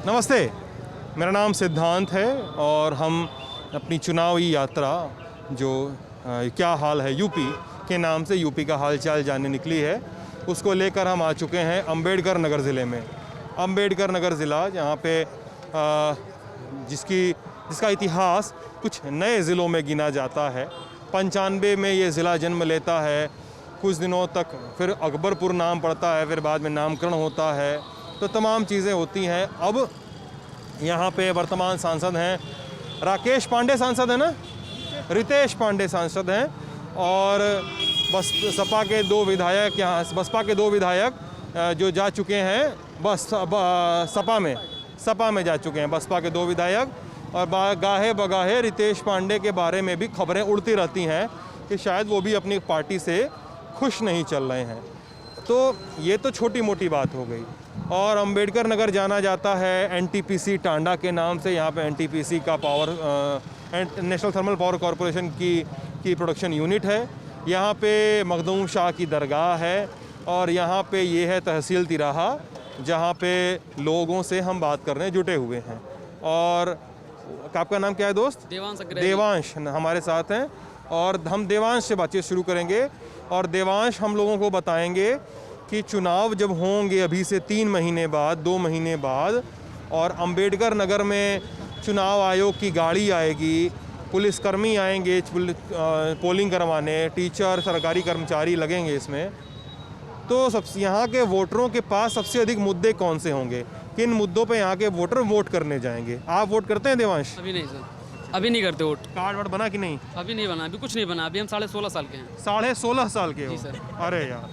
नमस्ते, मेरा नाम सिद्धांत है और हम अपनी चुनावी यात्रा जो क्या हाल है यूपी के नाम से यूपी का हालचाल जानने निकली है, उसको लेकर हम आ चुके हैं अम्बेडकर नगर ज़िले में। अम्बेडकर नगर ज़िला जहाँ पे जिसका इतिहास कुछ नए ज़िलों में गिना जाता है। 95 में ये ज़िला जन्म लेता है, कुछ दिनों तक फिर अकबरपुर नाम पड़ता है, फिर बाद में नामकरण होता है, तो तमाम चीज़ें होती हैं। अब यहाँ पे वर्तमान सांसद हैं राकेश पांडे, सांसद है ना, रितेश पांडे सांसद हैं, और बसपा के दो विधायक जो जा चुके हैं सपा में जा चुके हैं, बसपा के दो विधायक। और गाहे बगाहे रितेश पांडे के बारे में भी खबरें उड़ती रहती हैं कि शायद वो भी अपनी पार्टी से खुश नहीं चल रहे हैं। तो ये तो छोटी मोटी बात हो गई। और अम्बेडकर नगर जाना जाता है एनटीपीसी टांडा के नाम से। यहाँ पे एनटीपीसी का नेशनल थर्मल पावर कॉरपोरेशन की प्रोडक्शन यूनिट है। यहाँ पे मखदूम शाह की दरगाह है, और यहाँ पे ये है तहसील तिराहा, जहाँ पे लोगों से हम बात करने जुटे हुए हैं। और आपका नाम क्या है दोस्त? देवांश हमारे साथ हैं, और हम देवांश से बातचीत शुरू करेंगे। और देवांश हम लोगों को बताएंगे कि चुनाव जब होंगे अभी से 3 महीने बाद, 2 महीने बाद, और अम्बेडकर नगर में चुनाव आयोग की गाड़ी आएगी, पुलिसकर्मी आएंगे पोलिंग करवाने, टीचर, सरकारी कर्मचारी लगेंगे इसमें, तो यहाँ के वोटरों के पास सबसे अधिक मुद्दे कौन से होंगे? किन मुद्दों पे यहाँ के वोटर वोट करने जाएंगे? आप वोट करते हैं देवांश? अभी नहीं सर, अभी नहीं करते वोट। कार्ड वार्ड बना कि नहीं? अभी नहीं बना, अभी कुछ नहीं बना। अभी हम 16.5 साल के हैं। 16.5 साल के हो? जी सर। अरे यार,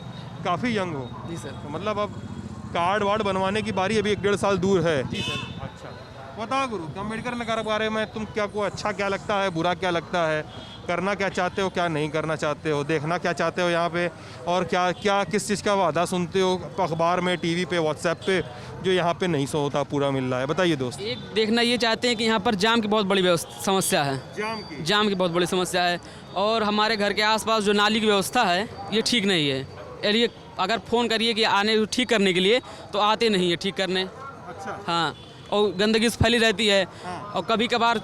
काफ़ी यंग हो। जी सर। तो मतलब अब कार्ड वार्ड बनवाने की बारी अभी 1-1.5 साल दूर है। जी सर। अच्छा, बताओ गुरु, अम्बेडकर नगर के बारे में तुम को अच्छा क्या लगता है, बुरा क्या लगता है, करना क्या चाहते हो, क्या नहीं करना चाहते हो, देखना क्या चाहते हो यहाँ पे, और क्या किस चीज़ का वादा सुनते हो अखबार में, टीवी पे, व्हाट्सएप पे, जो यहाँ पे नहीं होता पूरा मिल रहा है? बताइए दोस्त। एक देखना ये चाहते हैं कि यहाँ पर जाम की बहुत बड़ी समस्या है। जाम की बहुत बड़ी समस्या है, और हमारे घर के आसपास जो नाली की व्यवस्था है ये ठीक नहीं है। ये अगर फ़ोन करिए कि आने ठीक करने के लिए, तो आते नहीं है ठीक करने। अच्छा। हाँ, और गंदगी फैली रहती है। हाँ। और कभी कभार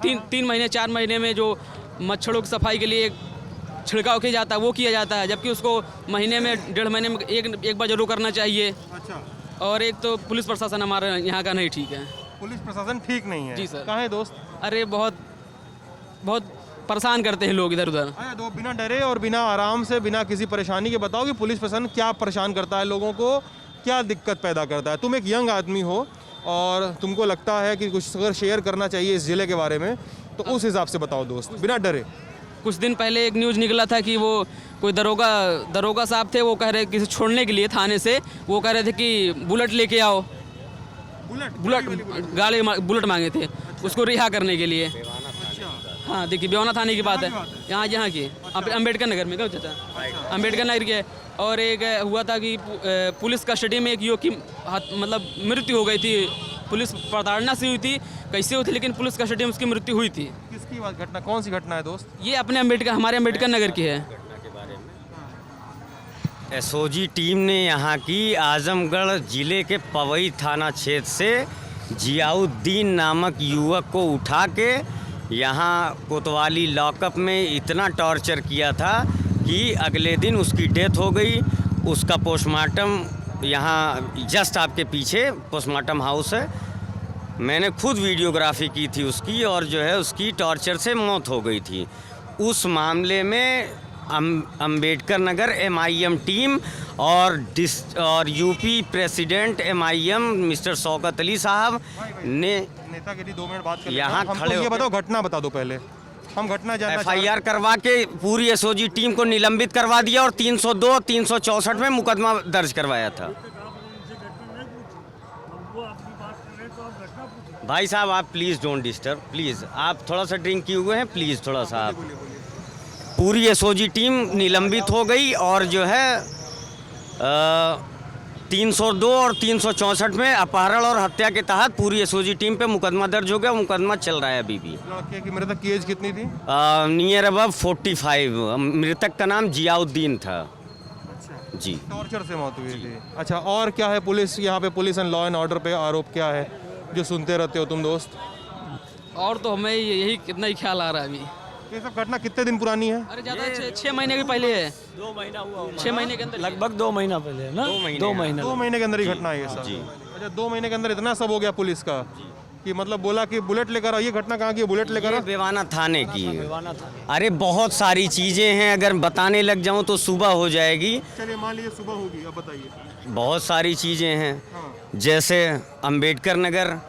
3 महीने 4 महीने में जो मच्छरों की सफाई के लिए छिड़काव किया जाता है वो किया जाता है, जबकि उसको महीने में 1.5 महीने में एक बार जरूर करना चाहिए। अच्छा। और एक तो पुलिस प्रशासन हमारे यहाँ का नहीं ठीक है। पुलिस प्रशासन ठीक नहीं है? जी सर। कहाँ है दोस्त? अरे बहुत परेशान करते हैं लोग इधर उधर। अरे दो, बिना डरे और बिना आराम से, बिना किसी परेशानी के बताओ कि पुलिस प्रशासन क्या परेशान करता है लोगों को, क्या दिक्कत पैदा करता है? तुम एक यंग आदमी हो और तुमको लगता है कि कुछ अगर शेयर करना चाहिए इस ज़िले के बारे में, तो उस हिसाब से बताओ दोस्त, बिना डरे। कुछ दिन पहले एक न्यूज़ निकला था कि वो कोई दरोगा साहब थे, वो कह रहे किसी छोड़ने के लिए थाने से, वो कह रहे थे कि बुलेट लेके आओ। बुलेट मांगे थे उसको रिहा करने के लिए। हाँ देखिए, बेवाना थाने की बात है, यहाँ की अम्बेडकर नगर में, क्या चाचा अम्बेडकर नगर के। और एक हुआ था कि पुलिस कस्टडी में एक युवक की मतलब मृत्यु हो गई थी। पुलिस प्रताड़ना से हुई थी, कैसे हुई थी, लेकिन पुलिस कस्टडी में उसकी मृत्यु हुई थी। किसकी बात, घटना कौन सी घटना है दोस्त? ये अपने हमारे अम्बेडकर नगर की है। एसओजी टीम ने यहाँ की आजमगढ़ जिले के पवई थाना क्षेत्र से जियाउद्दीन नामक युवक को उठा के यहाँ कोतवाली लॉकअप में इतना टॉर्चर किया था कि अगले दिन उसकी डेथ हो गई। उसका पोस्टमार्टम यहाँ जस्ट आपके पीछे पोस्टमार्टम हाउस है। मैंने खुद वीडियोग्राफी की थी उसकी, और जो है उसकी टॉर्चर से मौत हो गई थी। उस मामले में अम्बेडकर नगर MIM टीम और UP president MIM mister Shaukat Ali साहब ने नेता के लिए 2 मिनट बात कर यहाँ खड़े ये बताओ, घटना बता दो पहले, हम घटना जानना। FIR करवा के पूरी एसओजी टीम को निलंबित करवा दिया और 302 364 में मुकदमा दर्ज करवाया था। भाई साहब आप प्लीज़ डोंट डिस्टर्ब, प्लीज़ आप थोड़ा सा ड्रिंक किए हुए हैं, प्लीज़ थोड़ा सा आप। पूरी एसओजी टीम निलंबित हो गई, और जो है 302 और 364 में अपहरण और हत्या के तहत पूरी एसओजी टीम पे मुकदमा दर्ज हो गया। मुकदमा चल रहा है अभी भी। लड़के की मृतक की एज कितनी थी? Near about 45। मृतक का नाम जियाउद्दीन था। अच्छा। जी। टॉर्चर से मौत हुई थी। अच्छा, और क्या है पुलिस, यहाँ पे police and law and order पे आरोप क्या है जो सुनते रहते हो तुम दोस्त? और तो हमें यही कितना ही ख्याल आ रहा है अभी। ये सब घटना कितने दिन पुरानी है? अरे ज़्यादा 6 महीने के पहले है। 2 महीना हुआ, 6 महीने के अंदर लगभग 2 महीना पहले है ना। 2 महीने 2 महीने के अंदर ही घटना है ये सब? अच्छा, 2 महीने के अंदर इतना सब हो गया पुलिस का कि मतलब बोला कि बुलेट लेकर आओ। ये घटना कहाँ की है? बुलेट लेकर ये आओ? बेवाना थाने की है। अरे बहुत सारी चीज़ें हैं, अगर बताने लग जाऊं तो सुबह हो जाएगी। चलिए मान लीजिए सुबह होगी, अब बताइए। बहुत सारी चीज़ें हैं, हाँ। जैसे अंबेडकर नगर,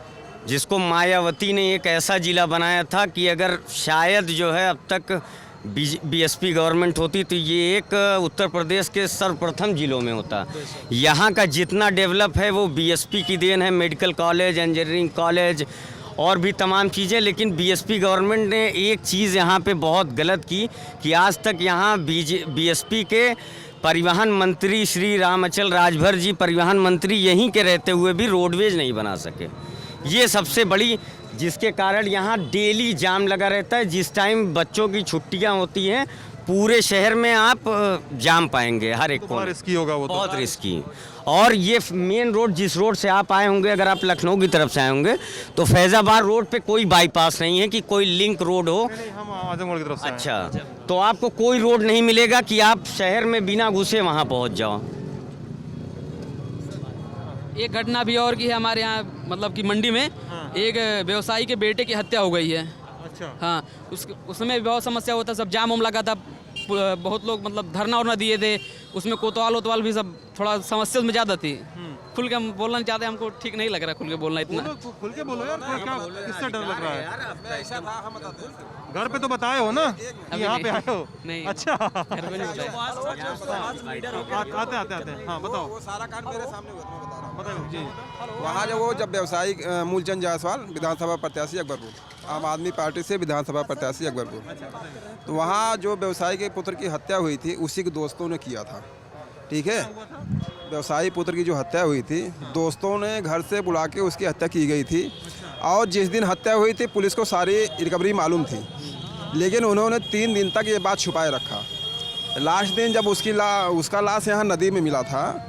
जिसको मायावती ने एक ऐसा ज़िला बनाया था कि अगर शायद जो है अब तक बीएसपी गवर्नमेंट होती तो ये एक उत्तर प्रदेश के सर्वप्रथम ज़िलों में होता। यहाँ का जितना डेवलप है वो बीएसपी की देन है, मेडिकल कॉलेज, इंजीनियरिंग कॉलेज और भी तमाम चीज़ें। लेकिन बीएसपी गवर्नमेंट ने एक चीज़ यहाँ पे बहुत गलत की कि आज तक यहाँ बीएसपी के परिवहन मंत्री श्री रामअचल राजभर जी परिवहन मंत्री यहीं के रहते हुए भी रोडवेज नहीं बना सके। ये सबसे बड़ी, जिसके कारण यहाँ डेली जाम लगा रहता है। जिस टाइम बच्चों की छुट्टियाँ होती हैं पूरे शहर में आप जाम पाएंगे हर एक बहुत रिस्की होगा वो तो। बहुत रिस्की। और ये मेन रोड, जिस रोड से आप आए होंगे, अगर आप लखनऊ की तरफ से आए होंगे तो फैज़ाबाद रोड पे कोई बाईपास नहीं है कि कोई लिंक रोड हो। नहीं, हम आजमगढ़ की तरफ से आए हैं। अच्छा, तो आपको कोई रोड नहीं मिलेगा कि आप शहर में बिना घुसे वहाँ पहुँच जाओ। एक घटना भी और की है हमारे यहाँ, मतलब कि मंडी में एक व्यवसायी के बेटे की हत्या हो गई है। अच्छा। हाँ, उसमें भी बहुत समस्या होता, सब जाम उम लगा था, बहुत लोग मतलब धरना उरना दिए थे, उसमें कोतवाल भी सब थोड़ा समस्या में ज़्यादा थी। खुल के हम बोलना नहीं चाहते, हमको ठीक नहीं लग रहा खुल के बोलना इतना। खुल के बोलो यार, क्या किससे डर लग रहा है? घर पे तो बताए हो ना कि यहाँ पे आए हो? नहीं। अच्छा, घर पे नहीं बताया। आते हैं। हाँ बताओ। वो सारा कांड मेरे सामने हुआ था, मैं बता रहा हूँ। बताओ जी। वहाँ जब व्यवसायी मूलचंद जायसवाल विधानसभा प्रत्याशी अकबरपुर, आम आदमी पार्टी से विधानसभा प्रत्याशी अकबरपुर, तो वहाँ जो व्यवसायी के पुत्र की हत्या हुई थी उसी के दोस्तों ने किया था। ठीक है, व्यवसायी पुत्र की जो हत्या हुई थी दोस्तों ने घर से बुला के उसकी हत्या की गई थी। और जिस दिन हत्या हुई थी पुलिस को सारी रिकवरी मालूम थी, लेकिन उन्होंने 3 दिन तक ये बात छुपाए रखा। लास्ट दिन जब उसका लाश यहाँ नदी में मिला था,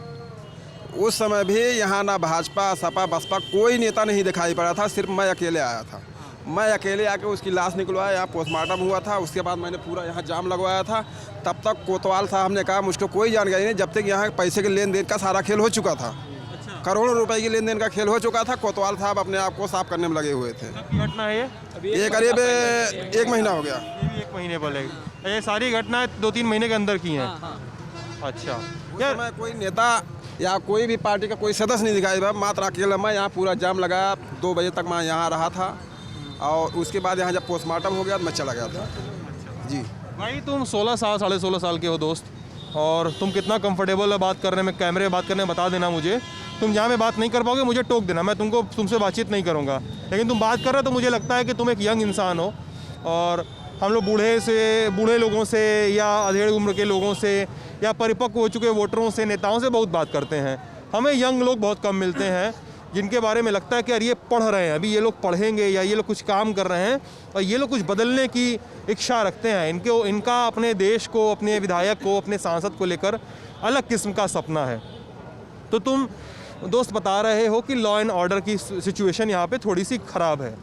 उस समय भी यहाँ ना भाजपा सपा बसपा कोई नेता नहीं दिखाई पड़ा था, सिर्फ मैं अकेले आया था। मैं अकेले आके उसकी लाश निकलवाया, यहाँ पोस्टमार्टम हुआ था, उसके बाद मैंने पूरा यहाँ जाम लगवाया था। तब तक कोतवाल साहब ने कहा मुझको कोई जानकारी नहीं, जब तक यहाँ पैसे के लेन देन का सारा खेल हो चुका था, करोड़ों रुपए की लेन देन का खेल हो चुका था। कोतवाल साहब अपने आप को साफ करने में लगे हुए थे। घटना है ये करीब 1 महीना हो गया। 1 महीने पहले ये सारी घटनाएं 2-3 महीने के अंदर की हैं। अच्छा उस समय कोई नेता या कोई भी पार्टी का कोई सदस्य नहीं दिखाई दिया, मात्र अकेला मैं यहाँ पूरा जाम लगाया। 2 बजे तक मैं यहाँ रहा था और उसके बाद यहाँ जब पोस्टमार्टम हो गया तो मैं चला गया था। जी भाई, तुम 16 साल 16.5 साल के हो दोस्त, और तुम कितना कंफर्टेबल है बात करने में, कैमरे में बात करने में, बता देना मुझे। तुम जहाँ में बात नहीं कर पाओगे मुझे टोक देना, मैं तुमसे बातचीत नहीं करूँगा। लेकिन तुम बात कर रहे हो तो मुझे लगता है कि तुम एक यंग इंसान हो, और हम लोग बूढ़े लोगों से या अधेड़ उम्र के लोगों से या परिपक्व हो चुके वोटरों से, नेताओं से बहुत बात करते हैं। हमें यंग लोग बहुत कम मिलते हैं जिनके बारे में लगता है कि यार ये पढ़ रहे हैं, अभी ये लोग पढ़ेंगे या ये लोग कुछ काम कर रहे हैं और ये लोग कुछ बदलने की इच्छा रखते हैं। इनका अपने देश को, अपने विधायक को, अपने सांसद को लेकर अलग किस्म का सपना है। तो तुम दोस्त बता रहे हो कि लॉ एंड ऑर्डर की सिचुएशन यहाँ पे थोड़ी सी ख़राब है,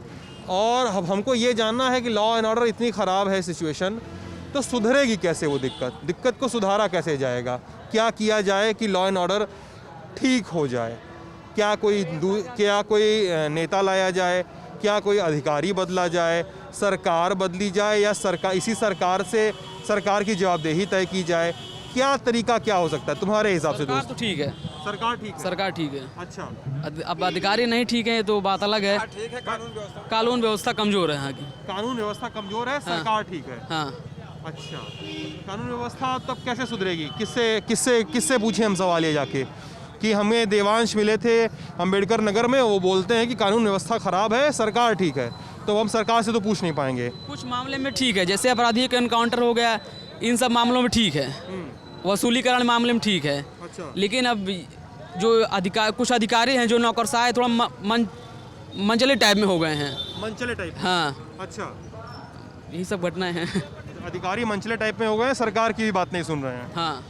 और अब हमको ये जानना है कि लॉ एंड ऑर्डर इतनी ख़राब है सिचुएशन, तो सुधरेगी कैसे वो दिक्कत को सुधारा कैसे जाएगा? क्या किया जाए कि लॉ एंड ऑर्डर ठीक हो जाए? क्या कोई नेता लाया जाए? क्या कोई अधिकारी बदला जाए? सरकार बदली जाए? या सरकार की जवाबदेही तय की जाए? क्या तरीका क्या हो सकता है तुम्हारे हिसाब से सरकार दोस्त? तो ठीक है, सरकार ठीक है। है। अच्छा, अब अधिकारी नहीं ठीक है तो बात अलग है। ठीक है, कानून व्यवस्था कमजोर है यहाँ की। कानून व्यवस्था कमजोर है, सरकार ठीक है। हाँ, अच्छा, कानून व्यवस्था तब कैसे सुधरेगी? किससे पूछे हम सवाल ये जाके कि हमें देवांश मिले थे अंबेडकर नगर में, वो बोलते हैं कि कानून व्यवस्था ख़राब है, सरकार ठीक है, तो हम सरकार से तो पूछ नहीं पाएंगे। कुछ मामले में ठीक है, जैसे अपराधियों का एनकाउंटर हो गया, इन सब मामलों में ठीक है, वसूलीकरण मामले में ठीक है। अच्छा। लेकिन अब जो कुछ अधिकारी हैं जो नौकरशाह थोड़ा मंचले टाइप में हो गए हैं। मंचले टाइप? हाँ, अच्छा, यही सब घटनाएं हैं। अधिकारी मंचले टाइप में हो गए, सरकार की भी बात नहीं सुन रहे हैं। हाँ,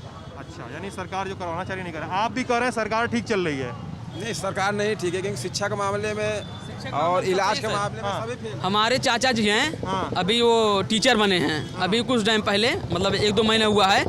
अच्छा, यानी सरकार जो करवाना चाहिए नहीं कर रहा, आप भी कह रहे हैं सरकार ठीक चल रही है। नहीं, सरकार नहीं ठीक है, क्योंकि शिक्षा के मामले में और इलाज के मामले में सभी फेल। हमारे चाचा जी हैं, हाँ। अभी वो टीचर बने हैं, अभी कुछ टाइम पहले, मतलब 1-2 महीना हुआ है,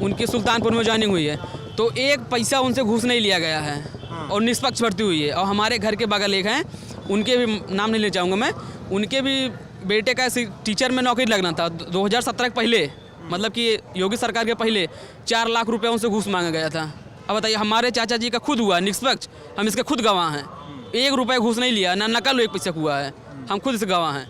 उनकी सुल्तानपुर में ज्वाइनिंग हुई है, तो एक पैसा उनसे घूस नहीं लिया गया है और निष्पक्ष भर्ती हुई है। और हमारे घर के बगल एक हैं, उनके भी नाम नहीं ले चाहूँगा मैं, उनके भी बेटे का टीचर में नौकरी लगना था 2017 के पहले, मतलब कि योगी सरकार के पहले 4 लाख रुपए उनसे घूस मांगा गया था। अब बताइए, हमारे चाचा जी का खुद हुआ निष्पक्ष, हम इसके खुद गवाह हैं, 1 रुपये घूस नहीं लिया, ना नकल 1 पैसा हुआ है, हम खुद इसके गवाह हैं।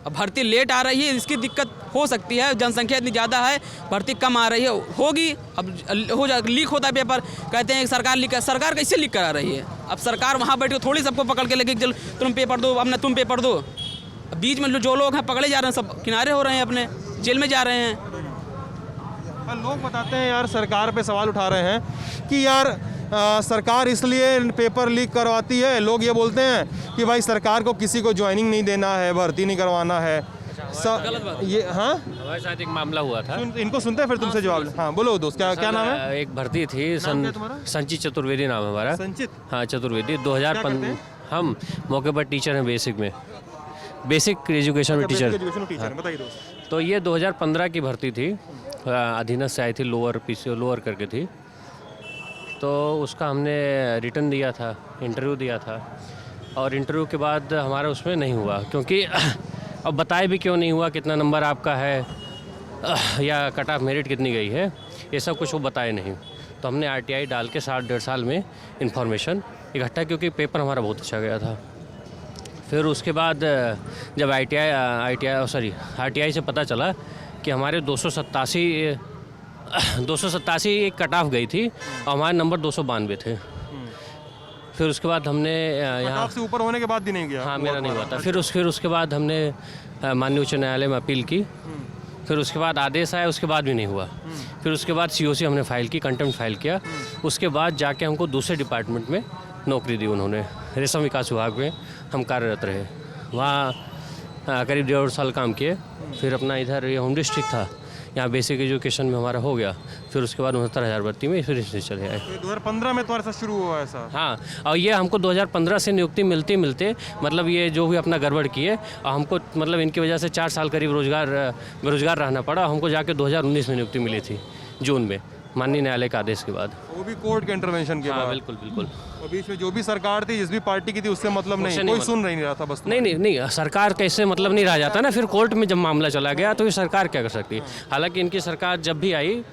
अब भर्ती लेट आ रही है, इसकी दिक्कत हो सकती है, जनसंख्या इतनी ज़्यादा है, भर्ती कम आ रही है, होगी, अब हो जा लीक होता है पेपर, कहते हैं सरकार लीक, सरकार कैसे लीक करा रही है? अब सरकार वहाँ बैठ के थोड़ी सबको पकड़ के लेके चल तुम पेपर दो, अब ना तुम पेपर दो, बीच में जो लोग हैं पकड़े जा रहे हैं, सब किनारे हो रहे हैं, अपने जेल में जा रहे हैं। लोग बताते हैं यार, सरकार पे सवाल उठा रहे हैं कि यार सरकार इसलिए पेपर लीक करवाती है। लोग ये बोलते हैं कि भाई सरकार को किसी को ज्वाइनिंग नहीं देना है, भर्ती नहीं करवाना है। ये हाँ, हमारे साथ एक मामला हुआ था। इनको सुनते हैं फिर तुमसे जवाब। हाँ बोलो दोस्त, क्या नाम है? एक भर्ती थी, संचित चतुर्वेदी नाम है हमारा। संचित, हाँ चतुर्वेदी। 2015 हम मौके पर टीचर हैं, बेसिक में, बेसिक एजुकेशन में टीचर। बताइए दोस्त। तो ये 2015 की भर्ती थी, अधीनस्थ से आई थी, लोअर करके थी। तो उसका हमने रिटर्न दिया था, इंटरव्यू दिया था, और इंटरव्यू के बाद हमारा उसमें नहीं हुआ, क्योंकि अब बताए भी क्यों नहीं हुआ, कितना नंबर आपका है या कट ऑफ मेरिट कितनी गई है, ये सब कुछ वो बताए नहीं। तो हमने RTI डाल के 1.5 साल में इंफॉर्मेशन इकट्ठा, क्योंकि पेपर हमारा बहुत अच्छा गया था। फिर उसके बाद जब RTI से पता चला कि हमारे 287 एक कट ऑफ गई थी और हमारे नंबर 292 थे। फिर उसके बाद हमने यहाँ से ऊपर होने के बाद भी नहीं गया। हाँ, मेरा नहीं हुआ था। फिर उसके बाद हमने माननीय उच्च न्यायालय में अपील की। फिर उसके बाद आदेश आया, उसके बाद भी नहीं हुआ। फिर उसके बाद COC हमने फाइल की, कंटेम्प्ट फाइल किया। उसके बाद जाके हमको दूसरे डिपार्टमेंट में नौकरी दी उन्होंने, रेशम विकास विभाग में हम कार्यरत रहे। वहाँ करीब 1.5 साल काम किए। फिर अपना इधर ये होम डिस्ट्रिक्ट था, यहाँ बेसिक एजुकेशन में हमारा हो गया। फिर उसके बाद 69,000 भर्ती में फिर इससे चले आए। 2015 में तुम्हारे साथ शुरू हुआ ऐसा? हाँ, और ये हमको 2015 से नियुक्ति मिलते मतलब ये जो भी अपना गड़बड़ किए, और हमको मतलब इनकी वजह से 4 साल करीब बेरोजगार रहना पड़ा। हमको जाके 2019 में नियुक्ति मिली थी, जून में, माननीय न्यायालय के आदेश के बाद। वो भी कोर्ट के इंटरवेंशन के बाद? बिल्कुल। और बीच में जो भी सरकार थी, जिस भी पार्टी की थी, उससे मतलब नहीं, कोई सुन नहीं रहा था बस। नहीं, सरकार कैसे मतलब नहीं रह जाता ना। फिर कोर्ट में जब मामला चला गया तो ये सरकार क्या कर सकती है। हालांकि इनकी सरकार जब भी आई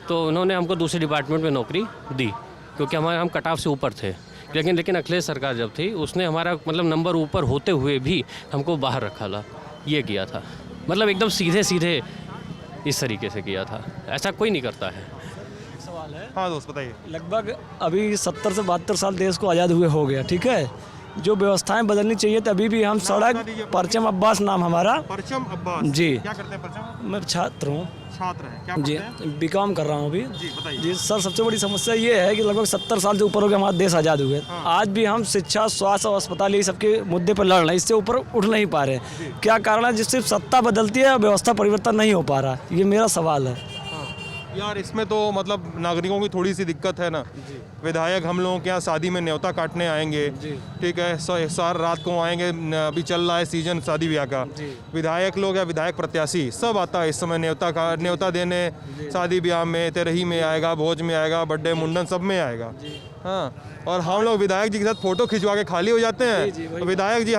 तो उन्होंने हमको दूसरे डिपार्टमेंट में नौकरी दी, क्योंकि हम कट ऑफ से ऊपर थे। लेकिन अखिलेश सरकार जब थी, उसने हमारा मतलब नंबर ऊपर होते हुए भी हमको बाहर रखा था, ये किया था। मतलब एकदम सीधे इस तरीके से किया था, ऐसा कोई नहीं करता है। सवाल है। हाँ दोस्त बताइए। लगभग अभी 70 से 72 साल देश को आज़ाद हुए हो गया, ठीक है। जो व्यवस्थाएं बदलनी चाहिए तो अभी भी हम सड़क, परचम अब्बास नाम हमारा। परचम अब्बास जी। क्या करते हैं परचम? मैं छात्र हूँ। छात्र हैं, क्या जी, पढ़ते हैं? BCom कर रहा हूँ अभी। जी बताइए। जी सर, सबसे बड़ी समस्या ये है कि लगभग 70 साल से ऊपर हो गया हमारा देश आज़ाद हुए। आज भी हम शिक्षा, स्वास्थ्य और अस्पताल ये सबके मुद्दे पर लड़ रहे हैं, इससे ऊपर उठ नहीं पा रहे हैं। क्या कारण है जिससे सत्ता बदलती है, व्यवस्था परिवर्तन नहीं हो पा रहा? ये मेरा सवाल है। यार इसमें तो मतलब नागरिकों की थोड़ी सी दिक्कत है ना। विधायक हम लोगों के यहाँ शादी में न्योता काटने आएंगे, ठीक है, सारी रात को आएंगे, अभी चल रहा है सीजन शादी ब्याह का। विधायक लोग या विधायक प्रत्याशी सब आता है इस समय न्योता देने, शादी ब्याह में, तेरही में आएगा, भोज में आएगा, बर्थडे मुंडन सब में आएगा। हाँ, और हम लोग विधायक जी के साथ फोटो खिंचवा के खाली हो जाते हैं। विधायक जी के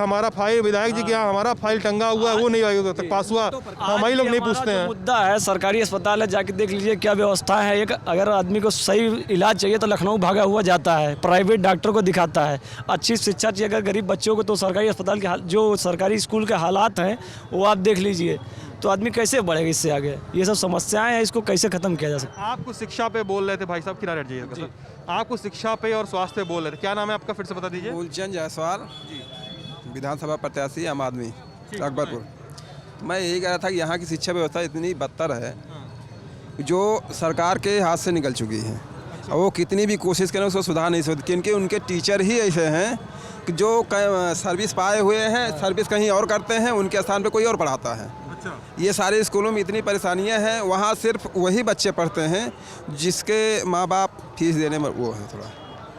यहाँ हमारा फाइल टंगा हुआ है, वो नहीं तक पास हुआ, हमारे लोग नहीं पूछते हैं। मुद्दा है सरकारी अस्पताल है, जाके देख लीजिए क्या व्यवस्था है। एक अगर आदमी को सही इलाज चाहिए तो लखनऊ भागा हुआ जाता है, प्राइवेट डॉक्टर को दिखाता है। अच्छी शिक्षा चाहिए अगर गरीब बच्चों को, तो सरकारी अस्पताल के जो सरकारी स्कूल के हालात हैं वो आप देख लीजिए, तो आदमी कैसे बढ़ेगा इससे आगे। ये सब समस्याएं हैं, इसको कैसे खत्म किया जा सकता है। आपको शिक्षा पे बोल रहे थे भाई साहब, किनारे हट जाइएगा सर। आपको शिक्षा पे और स्वास्थ्य पे बोल रहे थे, क्या नाम है आपका, फिर से बता दीजिए। मूलचंद जायसवाल, विधानसभा प्रत्याशी आम आदमी, अकबरपुर। मैं यही कह रहा था कि यहाँ की शिक्षा व्यवस्था इतनी बदतर है जो सरकार के हाथ से निकल चुकी है, और वो कितनी भी कोशिश करें उसको सुधार नहीं सकती, क्योंकि उनके टीचर ही ऐसे हैं कि जो सर्विस पाए हुए हैं, सर्विस कहीं और करते हैं, उनके स्थान पे कोई और पढ़ाता है। ये सारे स्कूलों में इतनी परेशानियां हैं, वहाँ सिर्फ वही बच्चे पढ़ते हैं जिसके माँ बाप फीस देने में वो है थोड़ा,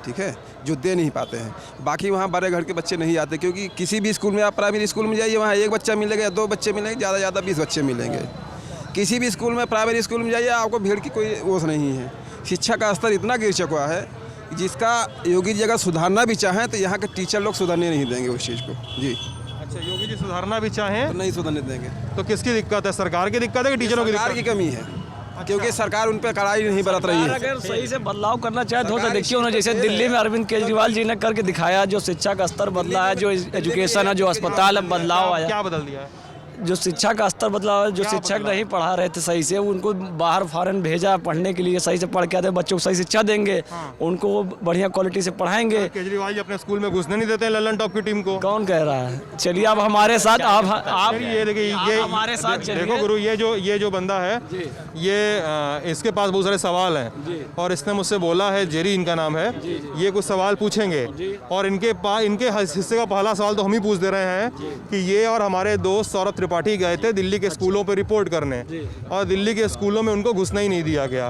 ठीक है, जो दे नहीं पाते हैं। बाकी वहाँ बड़े घर के बच्चे नहीं आते, क्योंकि किसी भी स्कूल में आप प्राइमरी स्कूल में जाइए, वहाँ एक बच्चा मिलेगा या 2 बच्चे मिलेंगे, ज़्यादा से ज़्यादा 20 बच्चे मिलेंगे। किसी भी स्कूल में प्राइमरी स्कूल में जाइए, आपको भीड़ की कोई ओस नहीं है। शिक्षा का स्तर इतना गिर चुका है जिसका योगी जी अगर सुधारना भी चाहें तो यहाँ के टीचर लोग सुधरने नहीं देंगे उस चीज़ को। जी अच्छा, योगी जी सुधारना भी चाहें तो नहीं सुधरने देंगे। तो किसकी दिक्कत है? सरकार की दिक्कत है कि टीचरों की सरकार दिक्कत? की कमी है, क्योंकि सरकार उन पर कड़ाई नहीं बरत रही है। अगर सही से बदलाव करना चाहे तो देखिए उन्होंने जैसे दिल्ली में अरविंद केजरीवाल जी ने करके दिखाया, जो शिक्षा का स्तर बदला है, जो एजुकेशन है, जो अस्पताल है, बदलाव आया। क्या बदल दिया है? जो शिक्षा का स्तर बदला है, जो शिक्षक नहीं पढ़ा रहे थे सही से, उनको बाहर फॉरेन भेजा पढ़ने के लिए, सही से पढ़ के आते बच्चों को सही शिक्षा देंगे, उनको बढ़िया क्वालिटी से पढ़ाएंगे। केजरीवाल जी अपने स्कूल में घुसने नहीं देते हैं ललन टॉप की टीम को। कौन कह रहा है? चलिए आप हमारे साथ, आप ये देखिए, ये हमारे साथ चलिए। देखो गुरु, ये जो बंदा है, ये इसके पास बहुत सारे सवाल हैं और इसने मुझसे बोला है, जेरी इनका नाम है, ये कुछ सवाल पूछेंगे और इनके हिस्से का पहला सवाल तो हम ही पूछ दे रहे हैं कि ये और हमारे दोस्त सौरभ त्रिपाठी गए थे दिल्ली के स्कूलों पर रिपोर्ट करने और दिल्ली के स्कूलों में उनको घुसना ही नहीं दिया गया।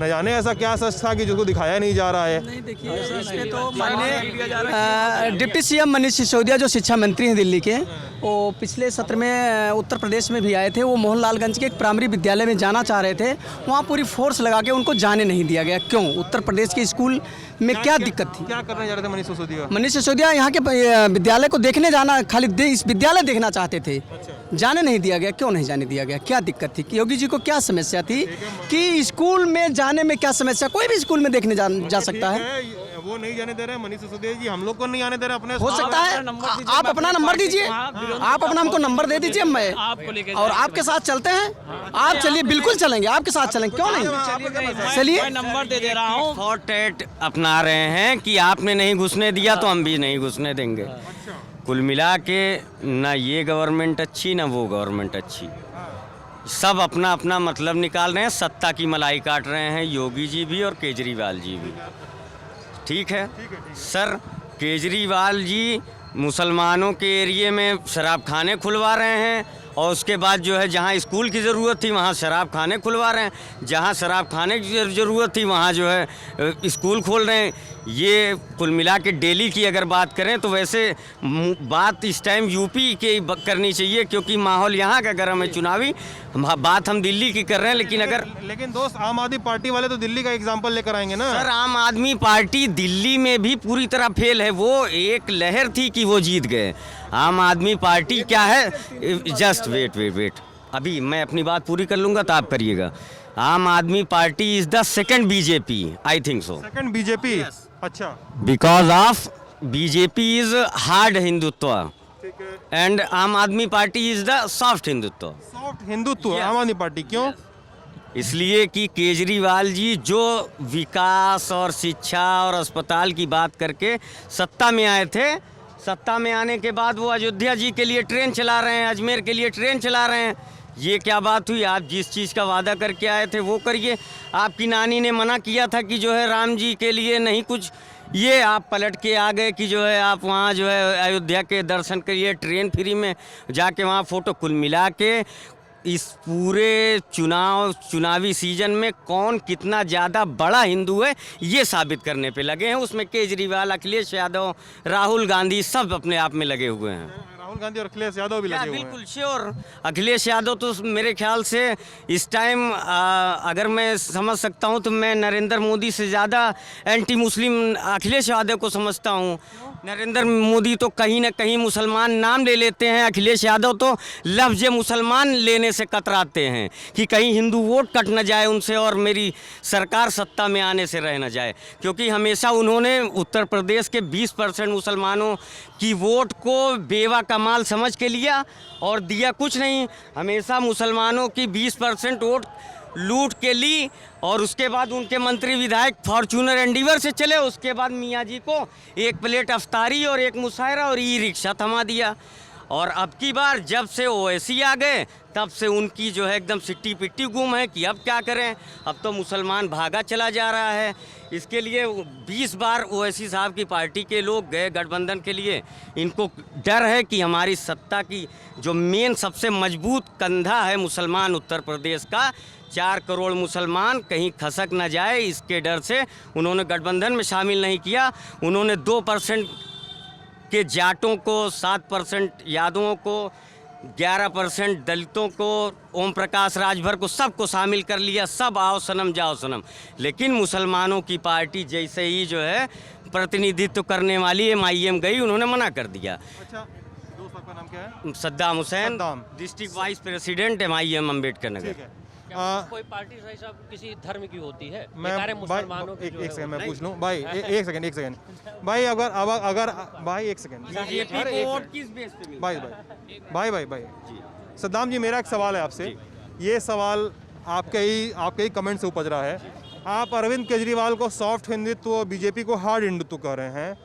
न जाने ऐसा क्या सच था कि जिसको दिखाया नहीं जा रहा है। नहीं देखिए, इसमें तो माननीय डिप्टी सीएम मनीष सिसोदिया जो शिक्षा मंत्री हैं दिल्ली के, वो पिछले सत्र में उत्तर प्रदेश में भी आए थे। वो मोहनलालगंज के एक प्राइमरी विद्यालय में जाना चाह रहे थे, वहाँ पूरी फोर्स लगा के उनको जाने नहीं दिया गया। क्यों? उत्तर प्रदेश के स्कूल में क्या दिक्कत थी? क्या करने जा रहे थे मनीष सिसोदिया? मनीष सिसोदिया यहाँ के विद्यालय को देखने जाना, खाली इस विद्यालय देखना चाहते थे, जाने नहीं दिया गया। क्यों नहीं जाने दिया गया? क्या दिक्कत थी? योगी जी को क्या समस्या थी कि स्कूल में जाने में क्या समस्या? कोई भी स्कूल में देखने जा सकता है। वो नहीं जाने दे रहे मनीष सिसोदिया जी, हम लोग को नहीं आने दे रहे अपने। हो सकता है आप अपना नंबर दीजिए, आप अपना हमको नंबर दे दीजिए, मैं और आपके साथ चलते हैं। आप चलिए, बिल्कुल चलेंगे, आपके साथ चलेंगे, क्यों नहीं? चलिए, नंबर दे रहा हूँ। थॉट अपना रहे हैं कि आपने नहीं घुसने दिया तो हम भी नहीं घुसने देंगे। कुल मिला के ना ये गवर्नमेंट अच्छी ना वो गवर्नमेंट अच्छी, सब अपना अपना मतलब निकाल रहे हैं, सत्ता की मलाई काट रहे हैं, योगी जी भी और केजरीवाल जी भी। ठीक है सर, केजरीवाल जी मुसलमानों के एरिए में शराब खाने खुलवा रहे हैं और उसके बाद जो है जहाँ स्कूल की ज़रूरत थी वहाँ शराब खाने खुलवा रहे हैं, जहाँ शराब खाने की ज़रूरत थी वहाँ जो है स्कूल खोल रहे हैं। ये कुल मिला के दिल्ली की अगर बात करें तो वैसे बात इस टाइम यूपी की करनी चाहिए, क्योंकि माहौल यहाँ का गर्म है चुनावी। बात हम दिल्ली की कर रहे हैं, लेकिन दोस्त आम आदमी पार्टी वाले तो दिल्ली का एग्जाम्पल लेकर आएंगे ना। सर, आम आदमी पार्टी दिल्ली में भी पूरी तरह फेल है। वो एक लहर थी कि वो जीत गए। आम आदमी पार्टी क्या है, जस्ट वेट, अभी मैं अपनी बात पूरी कर लूँगा तो आप करिएगा। Aam Aadmi Party is the second BJP, I think so. Second BJP? अच्छा, because of BJP is hard Hindutva and Aam Aadmi Party is the soft Hindutva. Soft Hindutva Aam Aadmi party, क्यों? इसलिए कि केजरीवाल जी जो विकास और शिक्षा और अस्पताल की बात करके सत्ता में आए थे, सत्ता में आने के बाद वो अयोध्या जी के लिए ट्रेन चला रहे हैं, अजमेर के लिए ट्रेन चला रहे हैं। ये क्या बात हुई? आप जिस चीज़ का वादा करके आए थे वो करिए। आपकी नानी ने मना किया था कि जो है राम जी के लिए नहीं कुछ, ये आप पलट के आ गए कि जो है आप वहाँ जो है अयोध्या के दर्शन करिए, ट्रेन फ्री में जाके वहाँ फ़ोटो। कुल मिला के इस पूरे चुनावी सीजन में कौन कितना ज़्यादा बड़ा हिंदू है ये साबित करने पे लगे हैं। उसमें केजरीवाल, अखिलेश यादव, राहुल गांधी सब अपने आप में लगे हुए हैं। राहुल गांधी और अखिलेश यादव भी लगे हुए हैं। बिल्कुल श्योर। अखिलेश यादव तो मेरे ख्याल से इस टाइम अगर मैं समझ सकता हूं तो मैं नरेंद्र मोदी से ज़्यादा एंटी मुस्लिम अखिलेश यादव को समझता हूं। नरेंद्र मोदी तो कहीं ना कहीं मुसलमान नाम ले लेते हैं, अखिलेश यादव तो लफ्ज़ मुसलमान लेने से कतराते हैं कि कहीं हिंदू वोट कट न जाए उनसे और मेरी सरकार सत्ता में आने से रह न जाए। क्योंकि हमेशा उन्होंने उत्तर प्रदेश के 20% मुसलमानों की वोट को बेवा का माल समझ के लिया और दिया कुछ नहीं। हमेशा मुसलमानों की 20% वोट लूट के ली और उसके बाद उनके मंत्री विधायक फॉर्चूनर एंडीवर से चले। उसके बाद मियाँ जी को एक प्लेट अफ्तारी और एक मुशायरा और ई रिक्शा थमा दिया। और अब की बार जब से ओवैसी आ गए तब से उनकी जो है एकदम सिट्टी पिट्टी गुम है कि अब क्या करें, अब तो मुसलमान भागा चला जा रहा है। इसके लिए 20 बार ओवैसी साहब की पार्टी के लोग गए गठबंधन के लिए। इनको डर है कि हमारी सत्ता की जो मेन सबसे मजबूत कंधा है मुसलमान उत्तर प्रदेश का, 4 करोड़ मुसलमान कहीं खसक न जाए, इसके डर से उन्होंने गठबंधन में शामिल नहीं किया। उन्होंने 2% के जाटों को, 7% यादवों को, 11% दलितों को, ओम प्रकाश राजभर को, सबको शामिल कर लिया। सब आओ सनम जाओ सनम। लेकिन मुसलमानों की पार्टी जैसे ही जो है प्रतिनिधित्व करने वाली MIM गई, उन्होंने मना कर दिया। अच्छा, दोस्त आपका नाम क्या है? Saddam Hussain, Saddam. District vice president MIM Ambedkar Nagar. ठीक है। कोई पार्टी भाई साहब किसी धर्म की होती है, मैं बेकार है मुसलमानों की जो एक है सेकंड वो- मैं पूछ लूं भाई, एक सेकंड भाई, अगर भाई एक सेकंड भाई सद्दाम जी, मेरा एक सवाल है आपसे। ये सवाल आपके ही कमेंट से उपज रहा है। आप अरविंद केजरीवाल को सॉफ्ट हिंदुत्व, बीजेपी को हार्ड हिंदुत्व कह रहे हैं,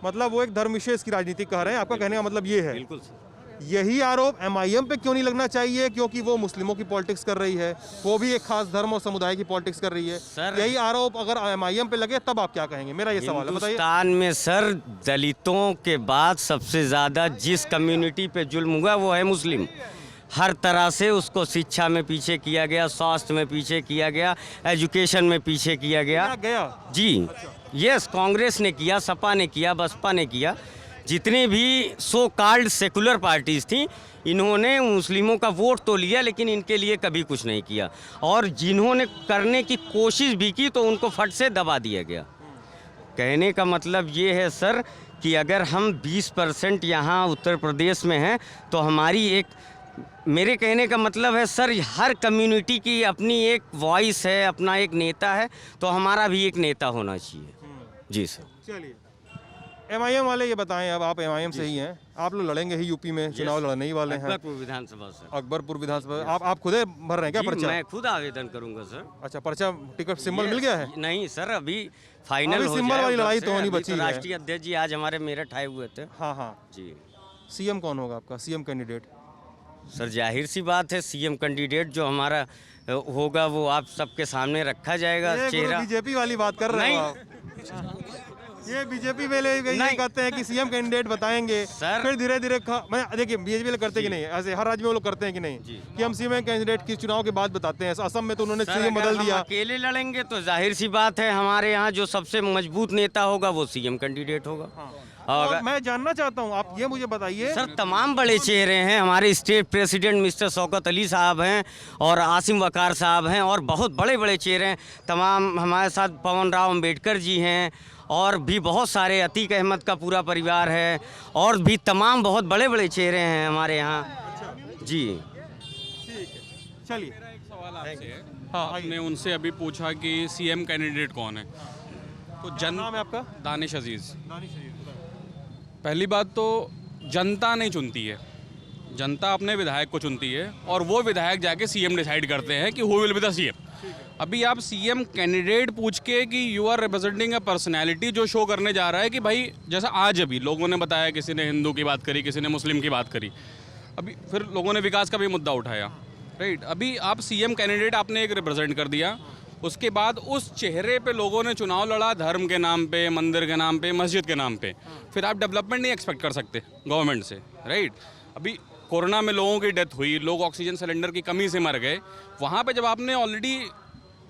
मतलब वो एक धर्म विशेष की राजनीति कह रहे हैं। आपका कहने का मतलब ये है। बिल्कुल। यही आरोप MIM पे क्यों नहीं लगना चाहिए? क्योंकि वो मुस्लिमों की पॉलिटिक्स कर रही है, वो भी एक खास धर्म और समुदाय की पॉलिटिक्स कर रही है। सर, यही आरोप अगर MIM पे लगे तब आप क्या कहेंगे? मेरा ये सवाल है, बताइए। हिंदुस्तान में सर दलितों के बाद सबसे ज़्यादा जिस कम्युनिटी पे जुल्म हुआ वो है मुस्लिम। हर तरह से उसको शिक्षा में पीछे किया गया, स्वास्थ्य में पीछे किया गया, एजुकेशन में पीछे किया गया। जी यस, कांग्रेस ने किया, सपा ने किया, बसपा ने किया। जितने भी सो कॉल्ड सेकुलर पार्टीज थी, इन्होंने मुस्लिमों का वोट तो लिया लेकिन इनके लिए कभी कुछ नहीं किया। और जिन्होंने करने की कोशिश भी की तो उनको फट से दबा दिया गया। कहने का मतलब ये है सर कि अगर हम 20% यहाँ उत्तर प्रदेश में हैं तो हमारी एक, मेरे कहने का मतलब है सर, हर कम्युनिटी की अपनी एक वॉइस है, अपना एक नेता है, तो हमारा भी एक नेता होना चाहिए। जी सर। चलिए, MIM वाले ये बताएं, अब आप MIM से ही हैं, आप लोग लड़ेंगे ही यूपी में, चुनाव लड़ने ही वाले हैं। अकबरपुर विधानसभा सर। अकबरपुर विधानसभा। आप खुद भर रहे हैं क्या जी, पर्चा? मैं खुद आवेदन करूंगा सर। अच्छा, पर्चा टिकट सिंबल मिल गया है? नहीं सर, अभी फाइनल अभी हो सिंबल जाए वाली उधर लड़ाई से। तो होनी अभी बची है। राष्ट्रीय अध्यक्ष जी आज हमारे मेरठ आए हुए थे। हाँ जी CM कौन होगा आपका, CM कैंडिडेट? सर, जाहिर सी बात है CM कैंडिडेट जो हमारा होगा वो आप सबके सामने रखा जाएगा। चेहरा बीजेपी वाली बात कर रहे हो आप? ये बीजेपी वाले ये कहते हैं कि CM कैंडिडेट बताएंगे सर। फिर धीरे धीरे मैं देखिए बीजेपी वाले करते कि नहीं, ऐसे हर राज्य में वो लोग करते हैं कि नहीं कि हम CM कैंडिडेट की चुनाव के बाद बताते हैं। असम में तो उन्होंने सर, CM अगर बदल हम दिया। अकेले लड़ेंगे तो जाहिर सी बात है हमारे यहाँ जो सबसे मजबूत नेता होगा वो CM कैंडिडेट होगा। और मैं जानना चाहता हूँ, आप ये मुझे बताइए। सर, तमाम बड़े चेहरे हैं। हमारे state president mister Shaukat Ali साहब हैं और आसिम वकार साहब हैं और बहुत बड़े बड़े चेहरे हैं। तमाम हमारे साथ पवन राव अम्बेडकर जी हैं और भी बहुत सारे, अतीक अहमद का पूरा परिवार है और भी तमाम बहुत बड़े बड़े चेहरे हैं हमारे यहाँ। जी चलिए, सवाल आपसे है। हाँ, आपने उनसे अभी पूछा कि CM कैंडिडेट कौन है, तो नाम है आपका? दानिश अजीज़। पहली बात तो जनता नहीं चुनती है, जनता अपने विधायक को चुनती है और वो विधायक जाके CM डिसाइड करते हैं कि who will be the CM। अभी आप CM कैंडिडेट पूछ के कि you are representing a personality जो शो करने जा रहा है कि भाई जैसा आज अभी लोगों ने बताया, किसी ने हिंदू की बात करी, किसी ने मुस्लिम की बात करी, अभी फिर लोगों ने विकास का भी मुद्दा उठाया, राइट। अभी आप CM कैंडिडेट आपने एक रिप्रेजेंट कर दिया, उसके बाद उस चेहरे पे लोगों ने चुनाव लड़ा धर्म के नाम पे, मंदिर के नाम पे, मस्जिद के नाम पे। फिर आप डेवलपमेंट नहीं एक्सपेक्ट कर सकते गवर्नमेंट से, राइट। अभी कोरोना में लोगों की डेथ हुई, लोग ऑक्सीजन सिलेंडर की कमी से मर गए। वहाँ पे जब आपने ऑलरेडी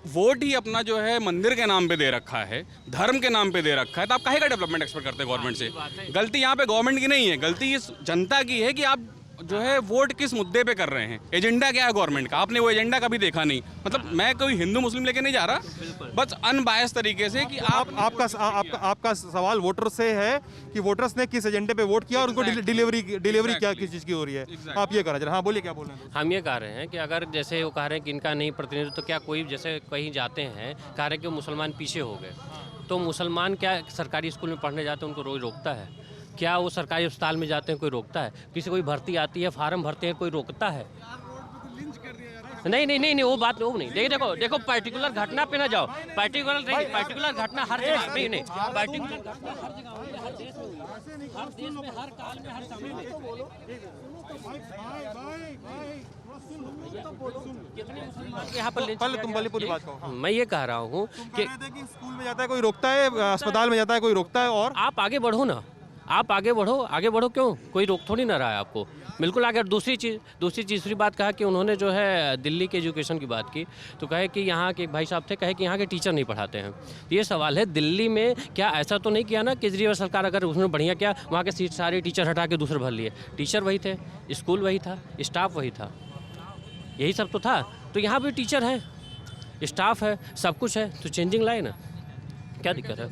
वोट ही अपना जो है मंदिर के नाम पे दे रखा है, धर्म के नाम पे दे रखा है, तो आप काहे का डेवलपमेंट एक्सपेक्ट करते हैं गवर्नमेंट से? गलती यहाँ पे गवर्नमेंट की नहीं है, गलती इस जनता की है कि आप जो है वोट किस मुद्दे पे कर रहे हैं। एजेंडा क्या है गवर्नमेंट का, आपने वो एजेंडा कभी देखा नहीं। मतलब मैं कोई हिंदू मुस्लिम लेके नहीं जा रहा, बस अनबायस तरीके से कि आपका सवाल वोटर से है कि वोटर्स ने किस एजेंडे पे वोट किया और उनको डिलीवरी क्या किस चीज़ की हो रही है। आप ये कह रहे हैं। हाँ बोलिए, क्या बोल रहे हैं? हम ये कह रहे हैं कि अगर जैसे वो कह रहे हैं कि इनका नहीं प्रतिनिधित्व, तो क्या कोई जैसे कहीं जाते हैं कह रहे हैं कि मुसलमान पीछे हो गए, तो मुसलमान क्या सरकारी स्कूल में पढ़ने जाते हैं उनको रोज रोकता है? क्या वो सरकारी अस्पताल में जाते हैं कोई रोकता है? किसी कोई भर्ती आती है, फार्म भरते हैं, कोई रोकता है? नहीं वो बात वो नहीं। देखो पर्टिकुलर घटना पे ना जाओ। पर्टिकुलर घटना हर जगह नहीं पर्टिकुलर घटना हर जगह होगी, हर देश में होगी, हर देश में, हर काल में, हर समय में। कितने मुसलमान यहाँ पर पहले पूरी बात कहो। मैं ये कह रहा हूँ कि स्कूल में जाता है कोई रोकता है, अस्पताल में जाता है कोई रोकता है, और आप आगे बढ़ो ना, आप आगे बढ़ो क्यों? कोई रोक थोड़ी ना रहा है आपको, बिल्कुल आगे। दूसरी बात कहा कि उन्होंने जो है दिल्ली के एजुकेशन की बात की, तो कहे कि यहाँ के एक भाई साहब थे, कहे कि यहाँ के टीचर नहीं पढ़ाते हैं। तो ये सवाल है, दिल्ली में क्या ऐसा तो नहीं किया ना केजरीवाल सरकार, अगर उसने बढ़िया किया वहाँ के सारे टीचर हटा के दूसरे भर लिए? टीचर वही थे, स्कूल वही था, स्टाफ वही था, यही सब तो था। तो यहाँ भी टीचर हैं, स्टाफ है, सब कुछ है, तो चेंजिंग लाए ना, क्या दिक्कत है?